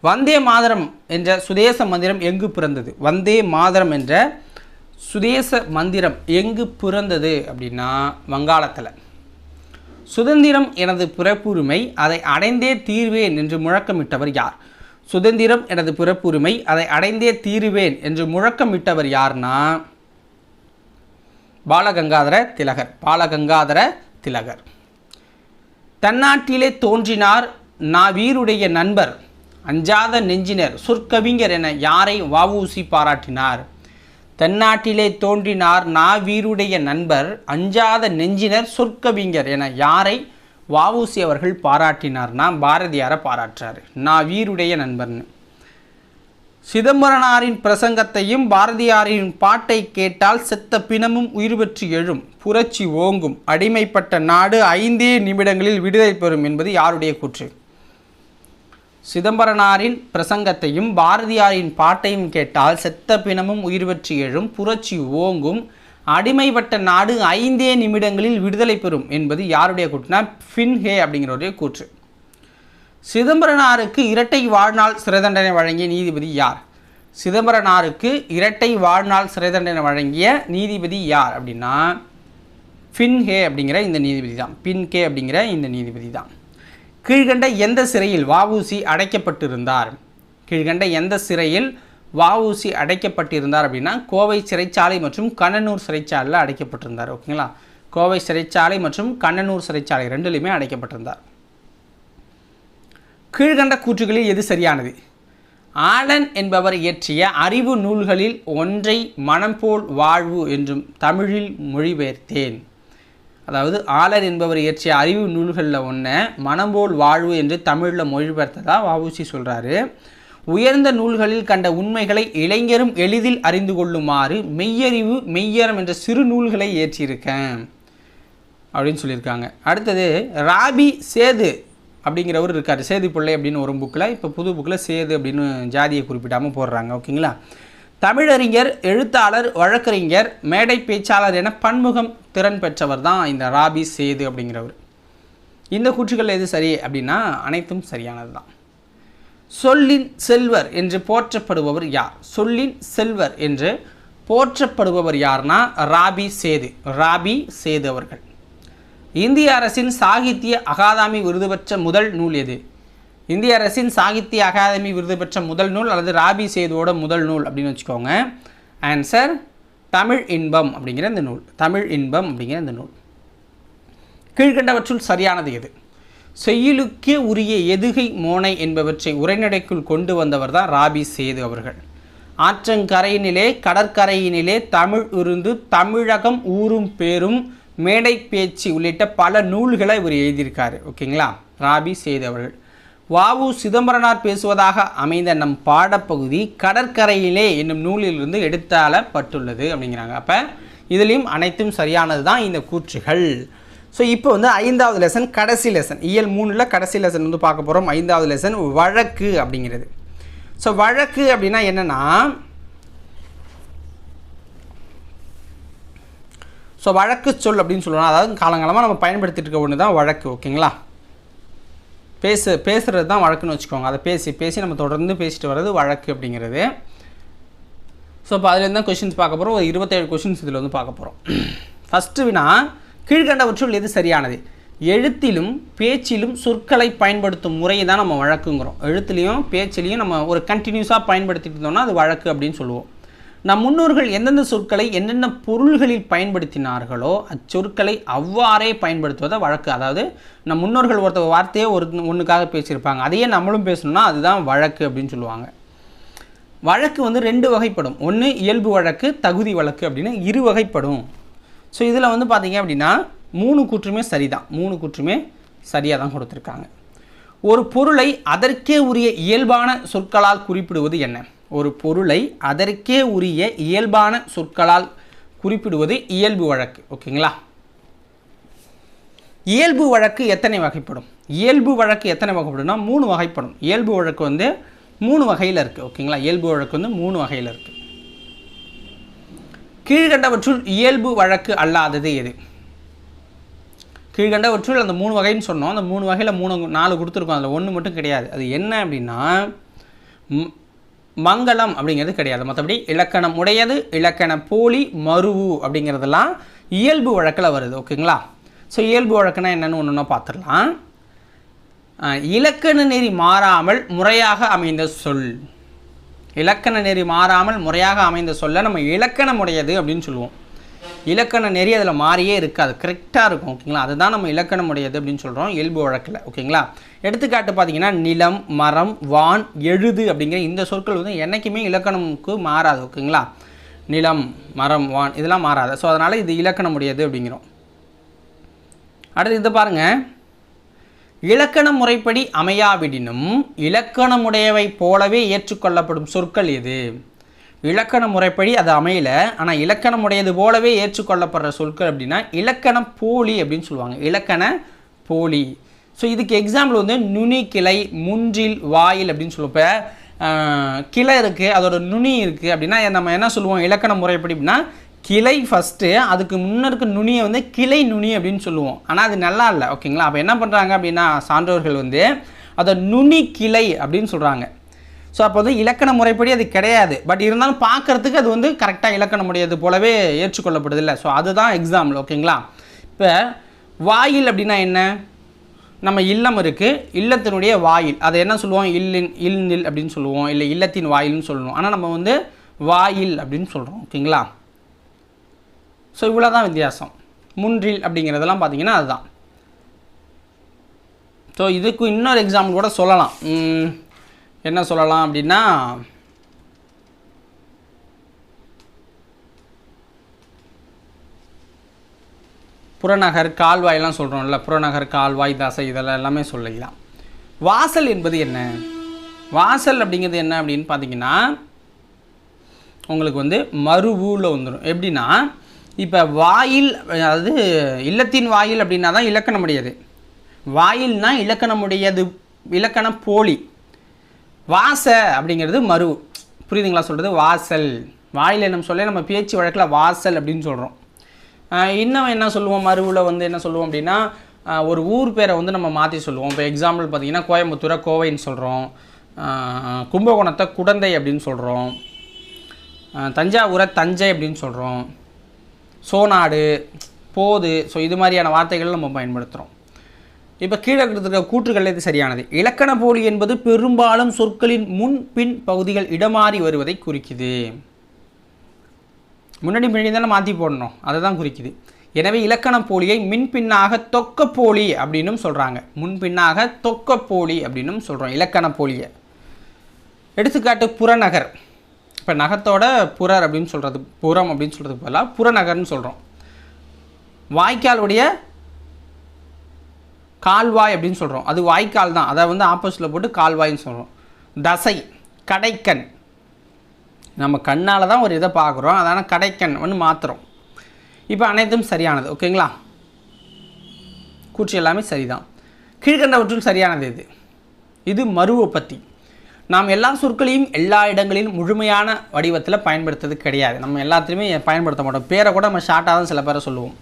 வந்தே மாதரம் என்ற சுதேச மந்திரம் எங்கு பிறந்தது? வந்தே மாதரம் என்ற சுதேச மந்திரம் எங்கு பிறந்தது அப்படின்னா வங்காளத்தில். சுதந்திரம் எனது பிறப்புரிமை, அதை அடைந்தே தீர்வேன் என்று முழக்கமிட்டவர் யார்? சுதந்திரம் எனது பிறப்புரிமை, அதை அடைந்தே தீருவேன் என்று முழக்கமிட்டவர் யார்னா பாலகங்காதர திலகர். தன்னாட்டிலே தோன்றினார் நாவீருடைய நண்பர், அஞ்சாத நெஞ்சினர், சொற்கவிஞர் என யாரை வஉசி பாராட்டினார்? தென்னாட்டிலே தோன்றினார் நாவீருடைய நண்பர், அஞ்சாத நெஞ்சினர், சொற்கவிஞர் என யாரை வஉசி அவர்கள் பாராட்டினார்னா பாரதியாரை பாராட்டுறாரு. நாவீருடைய நண்பர்னு. சிதம்பரனாரின் பிரசங்கத்தையும் பாரதியாரின் பாட்டை கேட்டால் செத்த பிணமும் உயிர் பெற்று எழும், புரட்சி ஓங்கும், அடிமைப்பட்ட நாடு 5 நிமிடங்களில் விடுதலை பெறும் என்பது யாருடைய கூற்று? சிதம்பரனாரின் பிரசங்கத்தையும் பாரதியாரின் பாட்டையும் கேட்டால் செத்த பிணமும் உயிர் பெற்று எழும், புரட்சி ஓங்கும், அடிமைப்பட்ட நாடு 5 நிமிடங்களில் விடுதலை பெறும் என்பது யாருடைய கூற்றுனா ஃபின்ஹே அப்படிங்கிறவருடைய கூற்று. சிதம்பரனாருக்கு இரட்டை வாழ்நாள் சிறை தண்டனை வழங்கிய நீதிபதி யார்? சிதம்பரனாருக்கு இரட்டை வாழ்நாள் சிறை தண்டனை வழங்கிய நீதிபதி யார் அப்படின்னா ஃபின்ஹே அப்படிங்கிற இந்த நீதிபதி தான். பின்கே அப்படிங்கிற இந்த நீதிபதி தான். கீழ்கண்ட எந்த சிறையில் வஉசி அடைக்கப்பட்டிருந்தார்? கீழ்கண்ட எந்த சிறையில் வஉசி அடைக்கப்பட்டிருந்தார் அப்படின்னா கோவை சிறைச்சாலை மற்றும் கண்ணனூர் சிறைச்சாலையில் அடைக்கப்பட்டிருந்தார். ஓகேங்களா? கோவை சிறைச்சாலை மற்றும் கண்ணனூர் சிறைச்சாலை ரெண்டுலையுமே அடைக்கப்பட்டிருந்தார். கீழ்கண்ட கூற்றுகளில் எது சரியானது? ஆலன் என்பவர் இயற்றிய அறிவு நூல்களில் ஒன்றை மனம் போல் வாழ்வு என்றும் தமிழில் மொழிபெயர்த்தேன். அதாவது ஆலன் என்பவர் இயற்றிய அறிவு நூல்களில் ஒன்றை மனம்போல் வாழ்வு என்று தமிழில் மொழிபெயர்த்ததா வஉசி சொல்கிறாரு. உயர்ந்த நூல்களில் கண்ட உண்மைகளை இளைஞரும் எளிதில் அறிந்து கொள்ளுமாறு மெய்யறிவு மெய்யறம் என்ற சிறு நூல்களை இயற்றியிருக்கேன் அப்படின்னு சொல்லியிருக்காங்க. அடுத்தது ராபி சேது அப்படிங்கிறவர் இருக்கார். சேது பிள்ளை அப்படின்னு ஒரு புக்கில், இப்போ புது புக்கில் சேது அப்படின்னு ஜாதியை குறிப்பிடாமல் போடுறாங்க. ஓகேங்களா? தமிழறிஞர், எழுத்தாளர், வழக்கறிஞர், மேடை பேச்சாளர் என பன்முகம் திறன் பெற்றவர் தான் இந்த ராபி சேது அப்படிங்கிறவர். இந்த கூற்றுகள் எது சரி அப்படின்னா அனைத்தும் சரியானது தான். சொல்லின் செல்வர் என்று போற்றப்படுபவர் யார்? சொல்லின் செல்வர் என்று போற்றப்படுபவர் யார்னா ராபி சேது அவர்கள். இந்திய அரசின் சாகித்ய அகாதமி விருது பெற்ற முதல் நூல் எது? இந்திய அரசின் சாகித்ய அகாதமி விருது பெற்ற முதல் நூல் அல்லது ராபி சேதுவோட முதல் நூல் அப்படின்னு வச்சுக்கோங்க. ஆன்சர் தமிழ் இன்பம் அப்படிங்கிற இந்த நூல். தமிழ் இன்பம் அப்படிங்கிற இந்த நூல். கீழ்கண்டவற்றுள் சரியானது எது? செய்யுளுக்கே உரிய எதுகை மோனை என்பவற்றை உரைநடைக்குள் கொண்டு வந்தவர் தான் ராபி சேது அவர்கள். ஆற்றங்கரையினிலே கடற்கரையினிலே தமிழ் இருந்து தமிழகம் ஊரும் பேரும் மேடை பேச்சு உள்ளிட்ட பல நூல்களை இவர் எழுதியிருக்காரு. ஓகேங்களா? ராபி சேது அவர்கள். வாவு சிதம்பரனார் பேசுவதாக அமைந்த நம் பாடப்பகுதி கடற்கரையிலே என்னும் நூலிலிருந்து எடுத்தாளப்பட்டுள்ளது அப்படிங்கிறாங்க. அப்போ இதுலேயும் அனைத்தும் சரியானது தான் இந்த கூற்றுகள். ஸோ இப்போ வந்து 5வது லெசன், கடைசி லெசன், இயல் 3ல் கடைசி லெசன் வந்து பார்க்க போகிறோம். 5வது லெசன் வழக்கு அப்படிங்கிறது. ஸோ வழக்கு அப்படின்னா என்னென்னா, ஸோ வழக்கு சொல் அப்படின்னு சொல்லணும். அதாவது காலங்காலமாக நம்ம பயன்படுத்திட்டு இருக்க ஒன்று தான் வழக்கு. ஓகேங்களா? பேசுகிறது தான் வழக்குன்னு வச்சுக்கோங்க. அதை பேசி நம்ம தொடர்ந்து பேசிட்டு வர்றது வழக்கு அப்படிங்கிறது. ஸோ இப்போ அதுலேருந்து தான் கொஷின்ஸ் பார்க்க போகிறோம். ஒரு 27 கொஷின்ஸ் இதில் வந்து பார்க்க போகிறோம். ஃபஸ்ட்டு வினா, கீழ்கண்டவற்றுள் எது சரியானது? எழுத்திலும் பேச்சிலும் சொற்களை பயன்படுத்தும் முறையை தான் நம்ம வழக்குங்கிறோம். எழுத்துலேயும் பேச்சிலையும் நம்ம ஒரு கண்டினியூஸாக பயன்படுத்திட்டு இருந்தோம்னா அது வழக்கு அப்படின்னு சொல்லுவோம். நம் முன்னோர்கள் எந்தெந்த சொற்களை என்னென்ன பொருள்களில் பயன்படுத்தினார்களோ அச்சொற்களை அவ்வாறே பயன்படுத்துவதை வழக்கு. அதாவது நம் முன்னோர்கள் ஒருத்த வார்த்தையே ஒன்றுக்காக பேசியிருப்பாங்க, அதையே நம்மளும் பேசணும்னா அதுதான் வழக்கு அப்படின்னு சொல்லுவாங்க. வழக்கு வந்து 2 வகைப்படும். ஒன்று இயல்பு வழக்கு, தகுதி வழக்கு அப்படின்னு 2 வகைப்படும். ஸோ இதில் வந்து பார்த்திங்க அப்படின்னா 3 கூற்றுமே சரிதான். 3 கூற்றுமே சரியாக தான் கொடுத்துருக்காங்க. ஒரு பொருளை அதற்கே உரிய இயல்பான சொற்களால் குறிப்பிடுவது என்ன? ஒரு பொருளை அதற்கே உரிய இயல்பான சொற்களால் குறிப்பிடுவது இயல்பு வழக்கு. ஓகேங்களா? இயல்பு வழக்கு எத்தனை வகைப்படும்? இயல்பு வழக்கு எத்தனை வகைப்படும்னா 3 வகைப்படும். இயல்பு வழக்கு வந்து 3 வகையில் இருக்குது. ஓகேங்களா? இயல்பு வழக்கு வந்து 3 வகையில் இருக்குது. கீழ்கண்டவற்றுள் இயல்பு வழக்கு அல்லாதது எது? கீழ்கண்டவற்றுள் அந்த 3 வகைன்னு சொன்னோம். அந்த 3 வகையில் 4 கொடுத்துருக்கோம். அதில் 1 மட்டும் கிடையாது. அது என்ன அப்படின்னா மங்களம் அப்படிங்கிறது கிடையாது. மற்றபடி இலக்கணம் உடையது, இலக்கண போலி, மருவு அப்படிங்கிறதெல்லாம் இயல்பு வழக்கில் வருது. ஓகேங்களா? ஸோ இயல்பு வழக்குனா என்னென்னு ஒன்று பார்த்துடலாம். இலக்கண நெறி மாறாமல் முறையாக அமைந்த சொல். இலக்கண நெறி மாறாமல் முறையாக அமைந்த சொல்ல நம்ம இலக்கணமுடையது அப்படின்னு சொல்லுவோம். இலக்கண நெறி அதில் மாறியே இருக்காது, கரெக்டாக இருக்கும். ஓகேங்களா? அதுதான் நம்ம இலக்கணமுடையது அப்படின்னு சொல்கிறோம் இயல்பு வழக்கில். ஓகேங்களா? எடுத்துக்காட்டு பார்த்தீங்கன்னா நிலம், மரம், வான், எழுது அப்படிங்கிற இந்த சொற்கள் வந்து என்றைக்குமே இலக்கணமுக்கு மாறாது. ஓகேங்களா? நிலம், மரம், வான் இதெல்லாம் மாறாது. ஸோ அதனால் இது இலக்கணமுடையது அப்படிங்கிறோம். அடுத்து இதை பாருங்கள். இலக்கண முறைப்படி அமையாவிடினும் இலக்கணமுடையவை போலவே ஏற்றுக்கொள்ளப்படும் சொற்கள் எது? இலக்கண முறைப்படி அது அமையல, ஆனால் இலக்கணமுடையது போலவே ஏற்றுக்கொள்ளப்படுற சொற்கள் அப்படின்னா இலக்கண போலி அப்படின்னு சொல்லுவாங்க. இலக்கண போலி. ஸோ இதுக்கு எக்ஸாம்பிள் வந்து நுனி, கிளை, முன்றில், வாயில் அப்படின்னு சொல்லுவோம். இப்போ கிளை இருக்குது, அதோட நுனி இருக்குது அப்படின்னா நம்ம என்ன சொல்லுவோம் இலக்கண முறைப்படி அப்படின்னா கிளை ஃபஸ்ட்டு, அதுக்கு முன்னருக்கு நுனியை வந்து கிளை நுனி அப்படின்னு சொல்லுவோம். ஆனால் அது நல்லா இல்லை. ஓகேங்களா? அப்போ என்ன பண்ணுறாங்க அப்படின்னா சான்றோர்கள் வந்து அதை நுனி கிளை அப்படின்னு சொல்கிறாங்க. ஸோ அப்போ வந்து இலக்கண முறைப்படி அது கிடையாது, பட் இருந்தாலும் பார்க்குறதுக்கு அது வந்து கரெக்டாக இலக்கணமுடையது போலவே ஏற்றுக்கொள்ளப்படுது இல்லை. ஸோ அதுதான் எக்ஸாம்பிள். ஓகேங்களா? இப்போ வாயில் அப்படின்னா என்ன? நம்ம இல்லம் இருக்குது, இல்லத்தினுடைய வாயில், அதை என்ன சொல்லுவோம் இல்நில் அப்படின்னு சொல்லுவோம், இல்லை இல்லத்தின் வாயில்னு சொல்லணும். ஆனால் நம்ம வந்து வாயில் அப்படின்னு சொல்கிறோம். ஓகேங்களா? ஸோ இவ்வளோ தான் வித்தியாசம். முன்றில் அப்படிங்கிறதெல்லாம் பார்த்தீங்கன்னா அதுதான். ஸோ இதுக்கு இன்னொரு எக்ஸாம்பிள் கூட சொல்லலாம். என்ன சொல்லலாம் அப்படின்னா புறநகர், கால்வாயெல்லாம் சொல்கிறோம்ல, புறநகர், கால்வாய், தசை இதெல்லாம் எல்லாமே சொல்லிக்கலாம். வாசல் என்பது என்ன? வாசல் அப்படிங்கிறது என்ன அப்படின்னு பார்த்தீங்கன்னா உங்களுக்கு வந்து மறுவூல வந்துடும். எப்படின்னா இப்போ வாயில், அதாவது இல்லத்தின் வாயில் அப்படின்னா தான் இலக்கணமுடையது. வாயில்னா இலக்கணமுடையது, இலக்கண போலி. வாச அப்படிங்கிறது மறு. புரியுதுங்களா சொல்கிறது? வாசல், வாயில் நம்ம சொல்ல நம்ம பேச்சு வழக்கில் வாசல் அப்படின்னு சொல்கிறோம். இன்னும் என்ன சொல்லுவோம் மறுவில் வந்து என்ன சொல்லுவோம் அப்படின்னா ஒரு ஊர் பேரை வந்து நம்ம மாற்றி சொல்லுவோம். இப்போ எக்ஸாம்பிள் பார்த்திங்கன்னா கோயம்புத்தூரை கோவைன்னு சொல்கிறோம், கும்பகோணத்தை குடந்தை அப்படின்னு சொல்கிறோம், தஞ்சாவூரை தஞ்சை அப்படின்னு சொல்கிறோம், சோனாடு, போது. ஸோ இது மாதிரியான வார்த்தைகள் நம்ம பயன்படுத்துகிறோம். இப்போ கீழே இருக்கிற கூற்றுகள் இது சரியானது. இலக்கண போலி என்பது பெரும்பாலும் சொற்களின் முன் பின் பகுதிகள் இடமாறி வருவதை குறிக்குது. முன்னாடி தானே மாற்றி போடணும், அதை தான் குறிக்குது. எனவே இலக்கண போலியை மின்பின்னாக தொக்கப்போலி அப்படின்னும் சொல்கிறாங்க. முன்பின்னாக தொக்கப்போலி அப்படின்னும் சொல்கிறோம் இலக்கண போலியை. எடுத்துக்காட்டு புறநகர். இப்போ நகத்தோட புறர் அப்படின்னு சொல்கிறது, புறம் அப்படின்னு சொல்கிறதுக்கு பதிலாக புறநகர்னு சொல்கிறோம். வாய்க்காலுடைய கால்வாய் அப்படின்னு சொல்கிறோம், அது வாய்க்கால் தான், அதை வந்து ஆப்போசிட்டில் போட்டு கால்வாய்ன்னு சொல்கிறோம். தசை, கடைக்கண், நம்ம கண்ணால் தான் ஒரு இதை பார்க்குறோம், அதனால் கடைக்கண் வந்து மாற்றுறோம். இப்போ அனைத்தும் சரியானது. ஓகேங்களா, கூற்று எல்லாமே சரிதான். கீழ்கண்டவற்றுள் சரியானது இது. இது மருவை பற்றி. நாம் எல்லா சொற்களையும் எல்லா இடங்களிலும் முழுமையான வடிவத்தில் பயன்படுத்துறது கிடையாது. நம்ம எல்லாத்துலேயுமே பயன்படுத்த மாட்டோம். பேரை கூட நம்ம ஷார்ட்டாக தான் சில பேரை சொல்லுவோம்.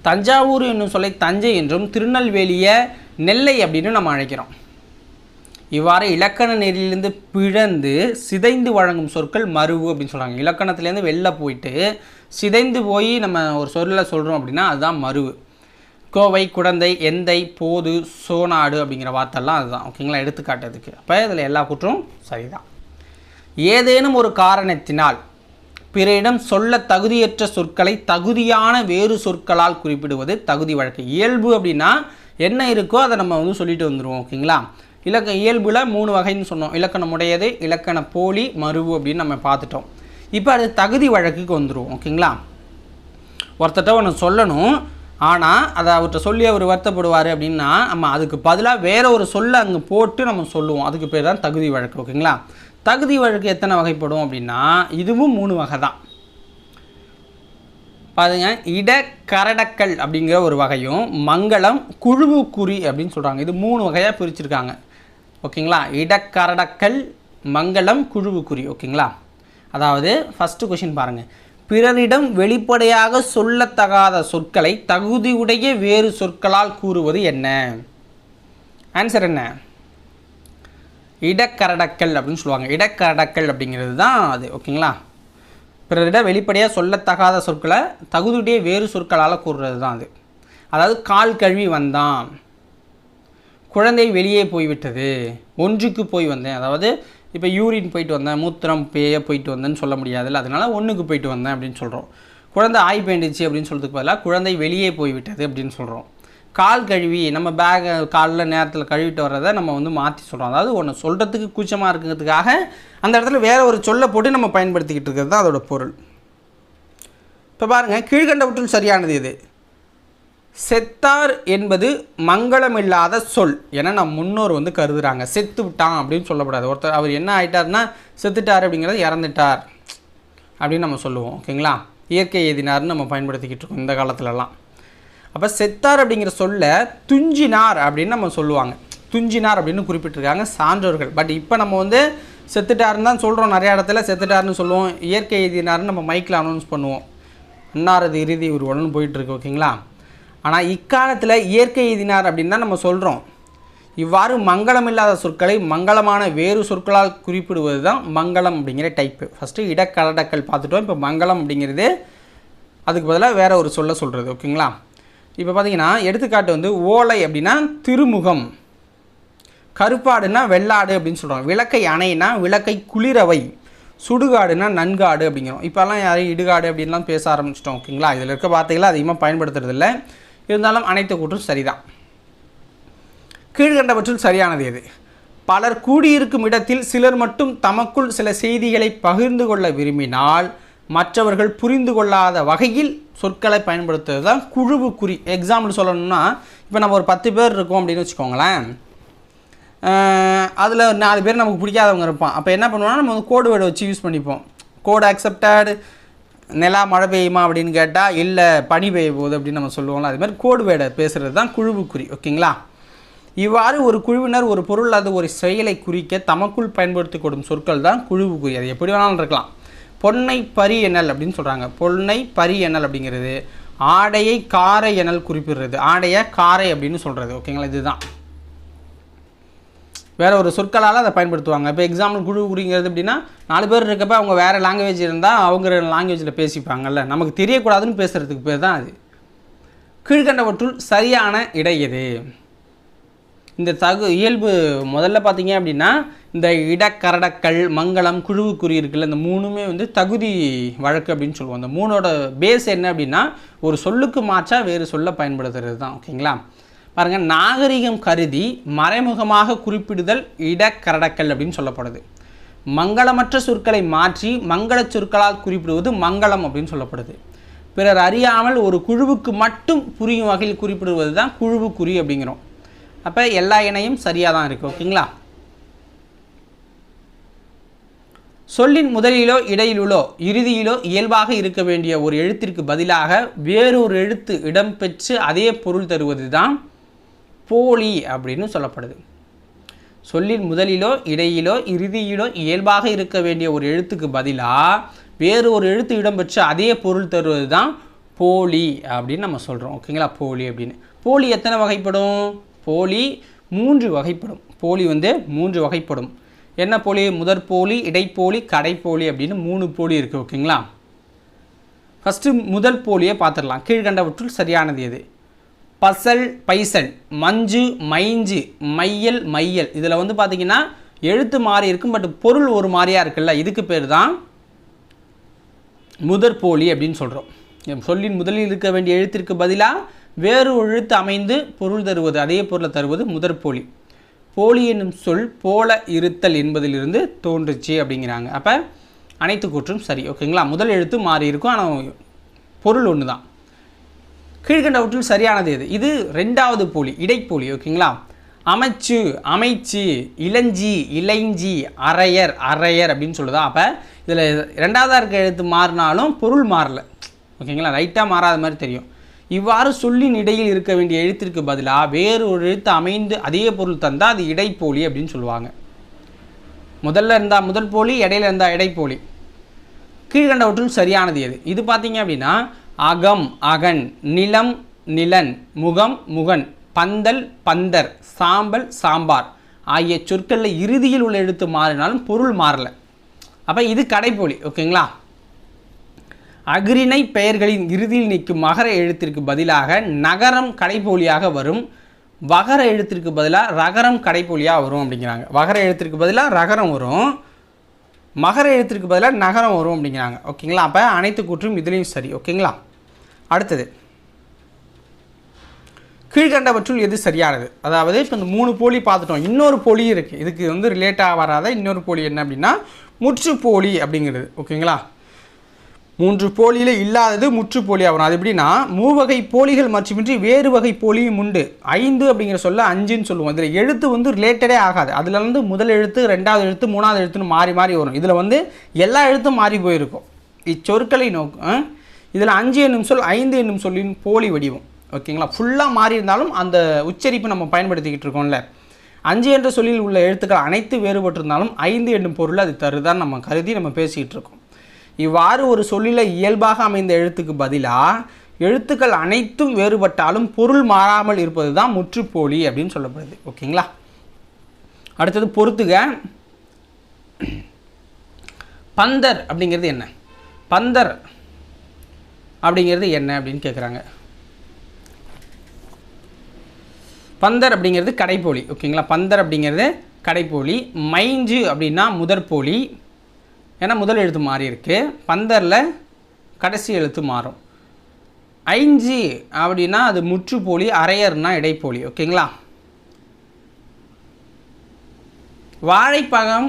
தஞ்சாவூர் என்னும் சொல்லை தஞ்சை என்றும் திருநெல்வேலியை நெல்லை அப்படின்னு நம்ம அழைக்கிறோம். இவ்வாறு இலக்கண நெறியிலிருந்து பிழந்து சிதைந்து வழங்கும் சொற்கள் மருவு அப்படின்னு சொல்கிறாங்க. இலக்கணத்துலேருந்து வெளில போயிட்டு சிதைந்து போய் நம்ம ஒரு சொல்ல சொல்கிறோம் அப்படின்னா அதுதான் மருவு. கோவை, குடந்தை, எந்தை, போது, சோனாடு அப்படிங்கிற வார்த்தைலாம் அதுதான். ஓகேங்களா, எடுத்துக்காட்டுறதுக்கு. அப்போ இதில் எல்லா கூற்றும் சரிதான். ஏதேனும் ஒரு காரணத்தினால் பிறரிடம் சொல்ல தகுதியற்ற சொற்களை தகுதியான வேறு சொற்களால் குறிப்பிடுவது தகுதி வழக்கு. இயல்பு அப்படின்னா என்ன இருக்கோ அதை நம்ம வந்து சொல்லிட்டு வந்துடுவோம். ஓகேங்களா, இயல்புல 3 வகைன்னு சொன்னோம். இலக்கணமுடையது, இலக்கண போலி, மருவு அப்படின்னு நம்ம பார்த்துட்டோம். இப்போ அது தகுதி வழக்குக்கு வந்துடுவோம். ஓகேங்களா, ஒருத்தட்ட ஒன்று சொல்லணும், ஆனால் அதை அவர்கிட்ட சொல்லி அவர் வருத்தப்படுவார் அப்படின்னா நம்ம அதுக்கு பதிலாக வேற ஒரு சொல்ல அங்கே போட்டு நம்ம சொல்லுவோம். அதுக்கு பேர் தான் தகுதி வழக்கு. ஓகேங்களா, தகுதி வழக்கு எத்தனை வகைப்படும் அப்படின்னா இதுவும் 3 வகை தான். பாருங்க, இடக்கரடக்கல் அப்படிங்கிற ஒரு வகையும் மங்களம், குழுவு குறி அப்படின்னு சொல்கிறாங்க. இது 3 வகையாக பிரிச்சிருக்காங்க. ஓகேங்களா, இடக்கரடக்கல், மங்களம், குழுவு குறி. ஓகேங்களா, அதாவது ஃபஸ்ட்டு கொஷின் பாருங்கள். பிறரிடம் வெளிப்படையாக சொல்லத்தகாத சொற்களை தகுதியுடைய வேறு சொற்களால் கூறுவது என்ன? ஆன்சர் என்ன? இடக்கரடக்கல் அப்படின்னு சொல்லுவாங்க. இடக்கரடக்கல் அப்படிங்கிறது தான் அது. ஓகேங்களா, பிறரிடம் வெளிப்படையாக சொல்லத்தகாத சொற்களை தகுதியுடைய வேறு சொற்களால் கூறுறது தான் அது. அதாவது கால் கழுவி வந்தான், குழந்தை வெளியே போய்விட்டது, ஒன்றுக்கு போய் வந்தேன். அதாவது இப்போ யூரின் போயிட்டு வந்தேன், மூத்திரம் போயிட்டு வந்தேன்னு சொல்ல முடியாதுல்ல, அதனால் ஒன்றுக்கு போயிட்டு வந்தேன் அப்படின்னு சொல்கிறோம். குழந்தை ஆய் பேண்டுச்சு அப்படின்னு சொல்கிறதுக்கு பதிலாக குழந்தை வெளியே போய்விட்டது அப்படின்னு சொல்கிறோம். கால் கழுவி, நம்ம பேக்கை காலில் நேரத்தில் கழுவிட்டு வர்றதை நம்ம வந்து மாற்றி சொல்கிறோம். அதாவது ஒன்று சொல்கிறதுக்கு கூச்சமாக இருக்கிறதுக்காக அந்த இடத்துல வேறு ஒரு சொல்லை போட்டு நம்ம பயன்படுத்திக்கிட்டு இருக்கிறது தான் அதோட பொருள். இப்போ பாருங்கள், கீழ்கண்டவற்றில் சரியானது இது. செத்தார் என்பது மங்களமில்லாத சொல் என நம்ம முன்னோர் வந்து கருதுகிறாங்க. செத்து விட்டான் அப்படின்னு சொல்லக்கூடாது. ஒருத்தர் அவர் என்ன ஆகிட்டார்னா செத்துட்டார் அப்படிங்கிறது இறந்துட்டார் அப்படின்னு நம்ம சொல்லுவோம். ஓகேங்களா, இயற்கை எதினார்னு நம்ம பயன்படுத்திக்கிட்டு இருக்கோம் இந்த காலத்துலலாம். அப்போ செத்தார் அப்படிங்கிற சொல்ல துஞ்சினார் அப்படின்னு நம்ம சொல்லுவாங்க. துஞ்சினார் அப்படின்னு குறிப்பிட்டிருக்காங்க சான்றோர்கள். பட் இப்போ நம்ம வந்து செத்துட்டாருன்னு தான் சொல்கிறோம். நிறையா இடத்துல செத்துட்டாருன்னு சொல்லுவோம். இயற்கை எதினார்னு நம்ம மைக்கில் அனௌன்ஸ் பண்ணுவோம். அன்னாரது இறுதி ஒரு உடனே போயிட்டுருக்கு. ஓகேங்களா, ஆனால் இக்காலத்தில் இயற்கை எதினார் அப்படின்னு தான் நம்ம சொல்கிறோம். இவ்வாறு மங்களமில்லாத சொற்களை மங்களமான வேறு சொற்களால் குறிப்பிடுவது தான் மங்களம் அப்படிங்கிற டைப்பு. ஃபஸ்ட்டு இடக்கரடக்கல் பார்த்துட்டோம். இப்போ மங்களம் அப்படிங்கிறது அதுக்கு பதிலாக வேறு ஒரு சொல்ல சொல்கிறது. ஓகேங்களா, இப்போ பார்த்தீங்கன்னா எடுத்துக்காட்டு வந்து ஓலை அப்படின்னா திருமுகம், கருப்பாடுனா வெள்ளாடு அப்படின்னு சொல்கிறோம். விளக்கை அணைனா விளக்கை குளிரவை, சுடுகாடுனா நன்காடு அப்படிங்கிறோம். இப்போல்லாம் யாரையும் இடுகாடு அப்படின்லாம் பேச ஆரம்பிச்சிட்டோம். ஓகேங்களா, இதில் இருக்க வார்த்தைகளை அதிகமாக பயன்படுத்துறதில்ல. இருந்தாலும் அனைத்து கூற்றும் சரிதான். கீழ்கண்டவற்றில் சரியானது எது? பலர் கூடியிருக்கும் இடத்தில் சிலர் மட்டும் தமக்குள் சில செய்திகளை பகிர்ந்து கொள்ள விரும்பினால் மற்றவர்கள் புரிந்து கொள்ளாத வகையில் சொற்களை பயன்படுத்துறது தான் குழுவு குறி. எக்ஸாம்பிள் சொல்லணும்னா, இப்போ நம்ம ஒரு 10 பேர் இருக்கோம் அப்படின்னு வச்சுக்கோங்களேன். அதில் 4 பேர் நமக்கு பிடிக்காதவங்க இருப்பான். அப்போ என்ன பண்ணுவோம்னா நம்ம வந்து கோடு வேர்டு வச்சு யூஸ் பண்ணிப்போம். கோடு அக்செப்டட், நிலா மழை பெய்யுமா அப்படின்னு கேட்டால் இல்லை பனி பெய்ய போகுது அப்படின்னு நம்ம சொல்லுவோம்ல. அது மாதிரி கோடு வேர்டை பேசுகிறது தான் குழுவு குறி. ஓகேங்களா, இவ்வாறு ஒரு குழுவினர் ஒரு பொருள் அல்லது ஒரு செயலை குறிக்க தமக்குள் பயன்படுத்தி கொடும் சொற்கள் தான் குழுவு குறி. அது எப்படி வேணாலும் இருக்கலாம். பொன்னை பரி எனல் அப்படின்னு சொல்கிறாங்க. பொன்னை பரி எனல் அப்படிங்கிறது ஆடையை காரை எனல் குறிப்பிடுறது. ஆடையை காரை அப்படின்னு சொல்கிறது. ஓகேங்களா, இதுதான். வேறு ஒரு சொற்களால் அதை பயன்படுத்துவாங்க. இப்போ எக்ஸாம்பிள் குழு குறிங்கிறது அப்படின்னா 4 பேர் இருக்கப்போ அவங்க வேறு லாங்குவேஜ் இருந்தால் அவங்க லாங்குவேஜில் பேசிப்பாங்கல்ல, நமக்கு தெரியக்கூடாதுன்னு பேசுகிறதுக்கு பேர் தான் அது. கீழ்கண்டவற்றுள் சரியான இடை எது? இந்த இயல்பு முதல்ல பார்த்தீங்க அப்படின்னா இந்த இடக்கரடக்கல் மங்களம் குழுவுக்குறி இருக்குல்ல, இந்த 3மே வந்து தகுதி வழக்கு அப்படின்னு சொல்லுவோம். அந்த 3ஓட பேஸ் என்ன அப்படின்னா ஒரு சொல்லுக்கு மாற்றா வேறு சொல்ல பயன்படுத்துறது தான். ஓகேங்களா? பாருங்கள், நாகரிகம் கருதி மறைமுகமாக குறிப்பிடுதல் இடக்கரடக்கல் அப்படின்னு சொல்லப்படுது. மங்களமற்ற சொற்களை மாற்றி மங்கள சொற்களால் குறிப்பிடுவது மங்களம் அப்படின்னு சொல்லப்படுது. பிறர் அறியாமல் ஒரு குழுவுக்கு மட்டும் புரியும் வகையில் குறிப்பிடுவது தான் குழுவுக்குறி அப்படிங்கிறோம். அப்போ எல்லா இணையும் சரியாக தான் இருக்குது. ஓகேங்களா? சொல்லின் முதலிலோ இடையிலோ இறுதியிலோ இயல்பாக இருக்க வேண்டிய ஒரு எழுத்திற்கு பதிலாக வேறொரு எழுத்து இடம்பெற்று அதே பொருள் தருவது தான் போலி அப்படின்னு சொல்லப்படுது. சொல்லின் முதலிலோ இடையிலோ இறுதியிலோ இயல்பாக இருக்க வேண்டிய ஒரு எழுத்துக்கு பதிலாக வேறு ஒரு எழுத்து இடம்பெற்று அதே பொருள் தருவது தான் போலி அப்படின்னு நம்ம சொல்கிறோம். ஓகேங்களா? போலி அப்படின்னு. போலி எத்தனை வகைப்படும்? போலி 3 வகைப்படும். போலி வந்து 3 வகைப்படும். என்ன போலி? முதற்போலி, இடைப்போலி, கடைப்போலி அப்படின்னு 3 போலி இருக்குது. ஓகேங்களா? ஃபஸ்ட்டு முதல் போலியை பார்த்துடலாம். கீழ்கண்டவற்றுள் சரியானது எது? பசல், பைசல், மஞ்சு, மைஞ்சு, மையல், மையல். இதில் வந்து பார்த்திங்கன்னா எழுத்து மாறி இருக்கும், பட் பொருள் ஒரு மாதிரியாக இருக்குல்ல, இதுக்கு பேர் தான் முதற்போலி அப்படின்னு சொல்கிறோம். சொல்லின் முதலில் இருக்க வேண்டிய எழுத்திற்கு பதிலாக வேறு எழுத்து அமைந்து பொருள் தருவது, அதே பொருளை தருவது முதற்போலி. போலி என்னும் சொல் போல இருத்தல் என்பதிலிருந்து தோன்றுச்சு அப்படிங்கிறாங்க. அப்போ அனைத்து கூற்றும் சரி. ஓகேங்களா? முதல் எழுத்து மாறி இருக்கும், ஆனால் பொருள் ஒன்று தான். கீழ்கண்டவற்றில் சரியானது எது? இது 2வது போலி, இடைப்போலி. ஓகேங்களா? அமைச்சு, அமைச்சு, இளஞ்சி, இளைஞ்சி, அரையர், அரையர் அப்படின்னு சொல்லுதா. அப்போ இதில் 2வதாக இருக்க எழுத்து மாறினாலும் பொருள் மாறலை. ஓகேங்களா? லைட்டாக மாறாத மாதிரி தெரியும். இவ்வாறு சொல்லின் இடையில் இருக்க வேண்டிய எழுத்திற்கு பதிலாக வேறு ஒரு எழுத்து அமைந்து அதே பொருள் தந்தால் அது இடைப்போலி அப்படின்னு சொல்லுவாங்க. முதல்ல இருந்தால் முதல் போலி, இடையில இருந்தால் இடைப்போலி. கீழ்கண்டவற்றுள் சரியானது எது? இது பார்த்தீங்க அப்படின்னா அகம், அகன், நிலம், நிலன், முகம், முகன், பந்தல், பந்தர், சாம்பல், சாம்பார் ஆகிய சொற்களில் இறுதியில் உள்ள எழுத்து மாறினாலும் பொருள் மாறலை. அப்போ இது கடைப்போலி. ஓகேங்களா? அகிரிணை பெயர்களின் இறுதியில் நிற்கும் மகர எழுத்திற்கு பதிலாக நகரம் கடைப்போலியாக வரும், வகர எழுத்திற்கு பதிலாக ரகரம் கடைப்போலியாக வரும் அப்படிங்கிறாங்க. வகர எழுத்திற்கு பதிலாக ரகரம் வரும், மகர எழுத்திற்கு பதிலாக நகரம் வரும் அப்படிங்கிறாங்க. ஓகேங்களா? அப்போ அனைத்து கூற்றும் இதுலேயும் சரி. ஓகேங்களா? அடுத்தது, கீழ்கண்டவற்றுள் எது சரியானது? அதாவது இப்போ இந்த 3 போலி பார்த்துட்டோம், இன்னொரு போலி இருக்குது. இதுக்கு வந்து ரிலேட்டாக வராத இன்னொரு போலி என்ன அப்படின்னா முற்றுப்போலி அப்படிங்கிறது. ஓகேங்களா? 3 போலியில் இல்லாதது முற்றுப்போலியாக வரும். அது எப்படின்னா மூவகை போலிகள் மட்டுமின்றி வேறு வகை போலியும் உண்டு. 5 அப்படிங்கிற சொல்ல 5ன்னு சொல்லுவோம். இதில் எழுத்து வந்து ரிலேட்டடே ஆகாது. அதில் வந்து முதல் எழுத்து, 2வது எழுத்து, 3வது எழுத்துன்னு மாறி மாறி வரும். இதில் வந்து எல்லா எழுத்தும் மாறி போயிருக்கும். இச்சொற்களை நோக்கும் இதில் 5 என்னும் சொல் 5 என்னும் சொல்லின் போலி வடிவம். ஓகேங்களா? ஃபுல்லாக மாறி இருந்தாலும் அந்த உச்சரிப்பு நம்ம பயன்படுத்திக்கிட்டு இருக்கோம்ல, 5 என்ற சொல்லில் உள்ள எழுத்துக்கள் அனைத்து வேறுபட்டிருந்தாலும் 5 என்னும் பொருள் அது தருதான் நம்ம கருதி நம்ம பேசிக்கிட்டு இருக்கோம். இவ்வாறு ஒரு சொல்லில் இயல்பாக அமைந்த எழுத்துக்கு பதிலாக எழுத்துக்கள் அனைத்தும் வேறுபட்டாலும் பொருள் மாறாமல் இருப்பது தான் முற்றுப்போலி அப்படின்னு சொல்லப்படுது. ஓகேங்களா? அடுத்தது பொறுத்துக. பந்தர் அப்படிங்கிறது என்ன? பந்தர் அப்படிங்கிறது என்ன அப்படின்னு கேட்குறாங்க. பந்தர் அப்படிங்கிறது கடைப்போலி. ஓகேங்களா? பந்தர் அப்படிங்கிறது கடைப்போலி. மைஞ்சு அப்படின்னா முதற்போலி, ஏன்னா முதல் எழுத்து மாறி இருக்குது. பந்தரில் கடைசி எழுத்து மாறும். 5 அப்படின்னா அது முற்றுப்போலி, அரையர்னா இடைப்போலி. ஓகேங்களா? வாழைப்பழம்.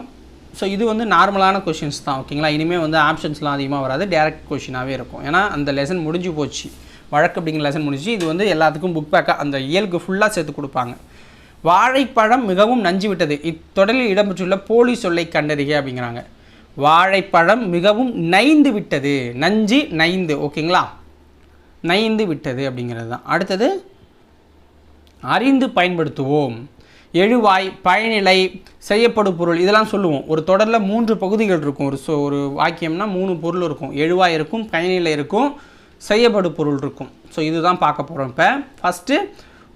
ஸோ இது வந்து நார்மலான கொஷின்ஸ் தான். ஓகேங்களா? இனிமேல் வந்து ஆப்ஷன்ஸ்லாம் அதிகமாக வராது, டேரக்ட் கொஷினாகவே இருக்கும். ஏன்னா அந்த லெசன் முடிஞ்சு போச்சு, வழக்கு அப்படிங்கிற லெசன் முடிஞ்சு. இது வந்து எல்லாத்துக்கும் புக் பேக்காக அந்த இயலுக்கு ஃபுல்லாக சேர்த்து கொடுப்பாங்க. வாழைப்பழம் மிகவும் நஞ்சு விட்டது. இத்தொடரில் இடம்பெற்றுள்ள போலி சொல்லை கண்டறிக அப்படிங்கிறாங்க. வாழைப்பழம் மிகவும் நைந்து விட்டது, நஞ்சு நைந்து. ஓகேங்களா? நைந்து விட்டது அப்படிங்கிறது தான். அடுத்தது அறிந்து பயன்படுத்துவோம். எழுவாய், பயனிலை, செய்யப்படும் பொருள் இதெல்லாம் சொல்லுவோம். ஒரு தொடரில் 3 பகுதிகள் இருக்கும். ஒரு வாக்கியம்னா 3 பொருள் இருக்கும். எழுவாய் இருக்கும், பயனிலை இருக்கும், செய்யப்படும் பொருள் இருக்கும். ஸோ இதுதான் பார்க்க போகிறோம். இப்போ ஃபஸ்ட்டு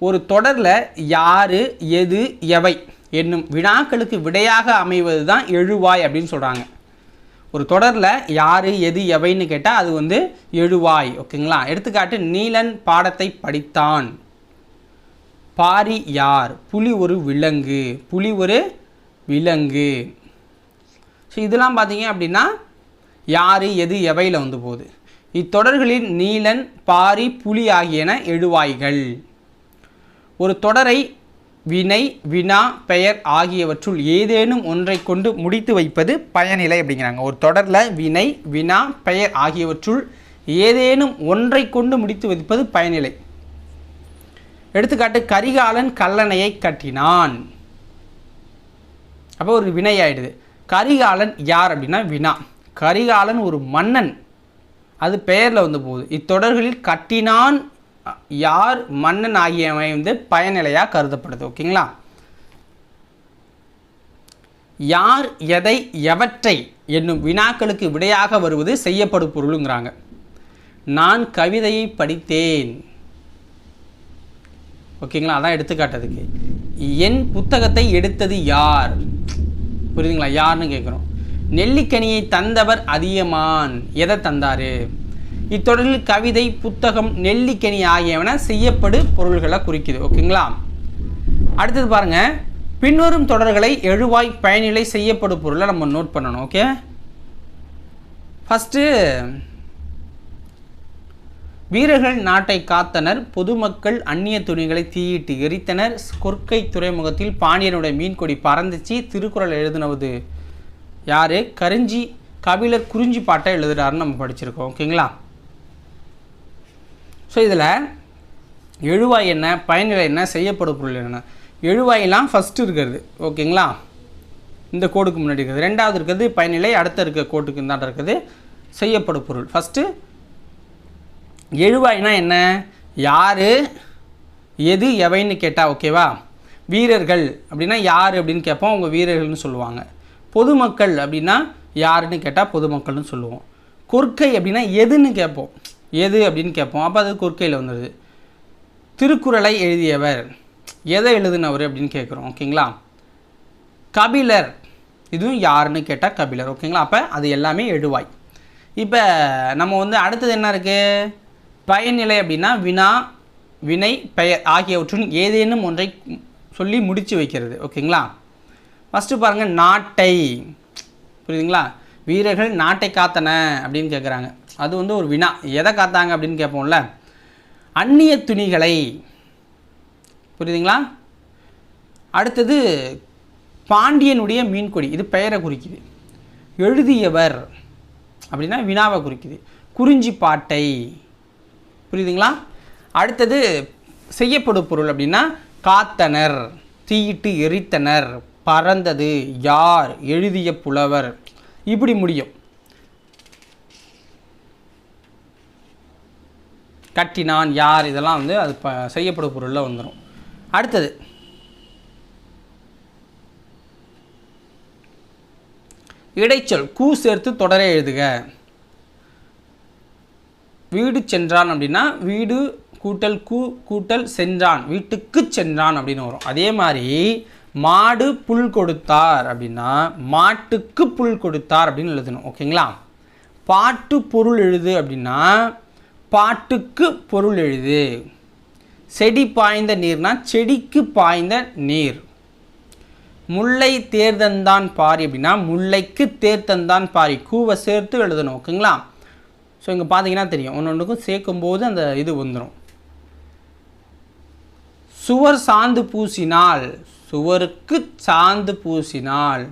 ஒரு தொடரில் யார், எது, எவை என்னும் வினாக்களுக்கு விடையாக அமைவது தான் எழுவாய் அப்படின்னு சொல்கிறாங்க. ஒரு தொடரில் யார் எது எவைன்னு கேட்டால் அது வந்து எழுவாய். ஓகேங்களா? எடுத்துக்காட்டு, நீலன் பாடத்தை படித்தான். பாரி யார்? புலி ஒரு விலங்கு. புலி ஒரு விலங்கு. ஸோ இதெல்லாம் பார்த்தீங்க அப்படின்னா யார் எது எவையில் வந்து போகுது. இத்தொடர்களில் நீலன், பாரி, புலி ஆகியன எழுவாய்கள். ஒரு தொடரை வினை, வினா, பெயர் ஆகியவற்றுள் ஏதேனும் ஒன்றை கொண்டு முடித்து வைப்பது பயனிலை அப்படிங்கிறாங்க. ஒரு தொடரில் வினை, வினா, பெயர் ஆகியவற்றுள் ஏதேனும் ஒன்றை கொண்டு முடித்து வைப்பது பயனிலை. எடுத்துக்காட்டு, கரிகாலன் கல்லணையை கட்டினான். அப்போ ஒரு வினை ஆயிடுது. கரிகாலன் யார் அப்படின்னா வினா. கரிகாலன் ஒரு மன்னன், அது பெயரில் வந்து போகுது. இத்தொடர்களில் கட்டினான், யார், மன்னன் ஆகியவை வந்து பயனிலையாக கருதப்படுது. ஓகேங்களா? யார், எதை, எவற்றை என்னும் வினாக்களுக்கு விடையாக வருவது செய்யப்படும் பொருளுங்கிறாங்க. நான் கவிதையை படித்தேன். ஓகேங்களா? அதான் எடுத்துக்காட்டதுக்கு. என் புத்தகத்தை எடுத்தது யார்? புரியுதுங்களா? யாருன்னு கேட்குறோம். நெல்லிக்கனியை தந்தவர் அதியமான். எதை தந்தார்? இத்தொடரில் கவிதை, புத்தகம், நெல்லிக்கனி ஆகியவன செய்யப்படு பொருள்களை குறிக்குது. ஓகேங்களா? அடுத்தது பாருங்க, பின்வரும் தொடர்களை எழுவாய் பயனிலை செய்யப்படு பொருளை நம்ம நோட் பண்ணணும். ஓகே, ஃபஸ்ட்டு வீரர்கள் நாட்டை காத்தனர், பொதுமக்கள் அந்நிய துணிகளை தீயிட்டு எரித்தனர், கொற்கை துறைமுகத்தில் பாண்டியனுடைய மீன்கொடி பறந்துச்சு. திருக்குறள் எழுதினவது யார்? கரிஞ்சி கபிலர் குறிஞ்சி பாட்டை எழுதுறாருன்னு நம்ம படிச்சிருக்கோம். ஓகேங்களா? ஸோ இதில் எழுவாய் என்ன, பயனிலை என்ன, செய்யப்படும் பொருள் என்ன? எழுவாயெல்லாம் ஃபஸ்ட்டு இருக்கிறது. ஓகேங்களா? இந்த கோடுக்கு முன்னாடி இருக்குது. ரெண்டாவது இருக்கிறது பயனிலை, அடுத்த இருக்க கோட்டுக்கு தான் இருக்குது செய்யப்படும் பொருள். ஃபஸ்ட்டு எழுவாய்னா என்ன? யார், எது, எவைன்னு கேட்டால் ஓகேவா? வீரர்கள் அப்படின்னா யார் அப்படின்னு கேட்போம், அவங்க வீரர்கள்னு சொல்லுவாங்க. பொதுமக்கள் அப்படின்னா யாருன்னு கேட்டால் பொதுமக்கள்னு சொல்லுவோம். கொற்கை அப்படின்னா எதுன்னு கேட்போம், எது அப்படின்னு கேட்போம், அப்போ அது கொற்கையில் வந்துடுது. திருக்குறளை எழுதியவர், எதை எழுதினவர் அப்படின்னு கேட்குறோம். ஓகேங்களா? கபிலர், இதுவும் யாருன்னு கேட்டால் கபிலர். ஓகேங்களா? அப்போ அது எல்லாமே எழுவாய். இப்போ நம்ம வந்து அடுத்தது என்ன இருக்குது? பயனிலை அப்படின்னா வினா, வினை, பெயர் ஆகியவற்றுடன் ஏதேனும் ஒன்றை சொல்லி முடித்து வைக்கிறது. ஓகேங்களா? ஃபஸ்ட்டு பாருங்கள், நாட்டை. புரியுதுங்களா? வீரர்கள் நாட்டை காத்தன அப்படின்னு கேட்குறாங்க. அது வந்து ஒரு வினா. எதை காத்தாங்க அப்படின்னு கேட்போம்ல. அந்நிய துணிகளை. புரியுதுங்களா? அடுத்தது பாண்டியனுடைய மீன்கொடி, இது பெயரை குறிக்குது. எழுதியவர் அப்படின்னா வினாவை குறிக்குது. குறிஞ்சி பாட்டை. புரியுதுங்களா? அடுத்தது செய்யப்படும் பொருள் அப்படின்னா காத்தனர், தீயிட்டு எரித்தனர், பறந்தது, யார், எழுதிய புலவர், இப்படி முடியும். கட்டினான், யார், இதெல்லாம் வந்து அது செய்யப்படும் பொருளில் வந்துடும். அடுத்தது இடைச்சொல், கூ சேர்த்து தொடரை எழுதுக. வீடு சென்றான் அப்படின்னா வீடு கூட்டல் கூ கூட்டல் சென்றான், வீட்டுக்கு சென்றான் அப்படின்னு வரும். அதே மாதிரி மாடு புல் கொடுத்தார் அப்படின்னா மாட்டுக்கு புல் கொடுத்தார் அப்படின்னு எழுதணும். ஓகேங்களா? பாட்டு பொருள் எழுது அப்படின்னா பாட்டுக்கு பொருள் எழுது. செடி பாய்ந்த நீர்னா செடிக்கு பாய்ந்த நீர். முல்லை தேர்தந்தான் பாரி அப்படின்னா முல்லைக்கு தேர்தந்தான் பாரி, கூவை சேர்த்து எழுதணும். ஓகேங்களா? ஸோ இங்கே பார்த்தீங்கன்னா தெரியும், ஒன்று ஒன்றுக்கும் சேர்க்கும்போது அந்த இது வந்துடும். சுவர் சாந்து பூசினால், சுவருக்கு சாந்து பூசினால்.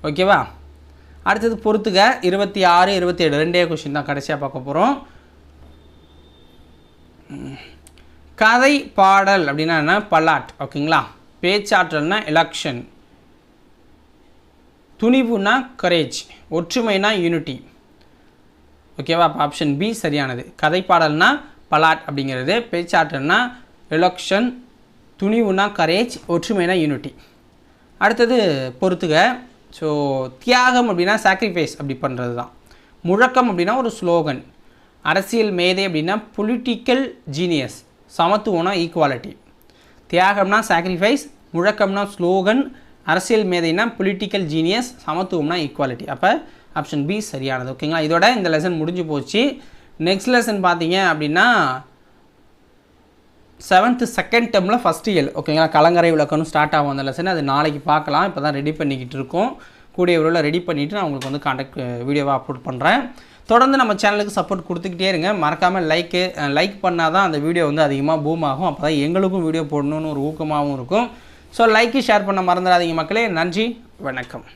ஓகேவா? அடுத்தது பொறுத்துக. 26, 27 ரெண்டே கொஸ்டின் தான் கடைசியாக பார்க்க போகிறோம். கதை பாடல் அப்படின்னா என்ன? பலாட். ஓகேங்களா? பேச்சாற்றல்னா எலெக்ஷன். துணிவுனா கரேஜ். ஒற்றுமைனா யூனிட்டி. ஓகேவா? அப்போ ஆப்ஷன் பி சரியானது. கதை பாடல்னா பலாட் அப்படிங்கிறது, பேச்சாற்றல்னா எலெக்ஷன், துணிவுனா கரேஜ், ஒற்றுமைனா யூனிட்டி. அடுத்தது பொறுத்துக. ஸோ தியாகம் அப்படின்னா சாக்ரிஃபைஸ் அப்படி பண்ணுறது தான். முழக்கம் அப்படின்னா ஒரு ஸ்லோகன். அரசியல் மேதை அப்படின்னா பொலிட்டிக்கல் ஜீனியஸ். சமத்துவம்னா ஈக்குவாலிட்டி. தியாகம்னா சாக்ரிஃபைஸ், முழக்கம்னா ஸ்லோகன், அரசியல் மேதைனா பொலிட்டிக்கல் ஜீனியஸ், சமத்துவம்னா ஈக்குவாலிட்டி. அப்போ ஆப்ஷன் பி சரியானது. ஓகேங்களா, இதோட இந்த லெசன் முடிஞ்சு போச்சு. நெக்ஸ்ட் லெசன் பார்த்தீங்க அப்படின்னா 7th செகண்ட் டேர்மில் ஃபஸ்ட் இயல். ஓகேங்களா, கலங்கரை விளக்கணும் ஸ்டார்ட் ஆகும் அந்த லெசன். அது நாளைக்கு பார்க்கலாம். இப்போ தான் ரெடி பண்ணிக்கிட்டு இருக்கோம். கூடிய விரைவில் ரெடி பண்ணிவிட்டு நான் உங்களுக்கு வந்து கான்டாக்ட் வீடியோவாக அப்லோட் பண்ணுறேன். தொடர்ந்து நம்ம சேனலுக்கு சப்போர்ட் கொடுத்துக்கிட்டே இருங்க. மறக்காமல் லைக் பண்ணால் தான் அந்த வீடியோ வந்து அதிகமாக பூம் ஆகும். அப்போ தான் எங்களுக்கும் வீடியோ போடணுன்னு ஒரு ஊக்கமாகவும் இருக்கும். ஸோ லைக்கு ஷேர் பண்ண மறந்துடாதீங்க மக்களே. நன்றி, வணக்கம்.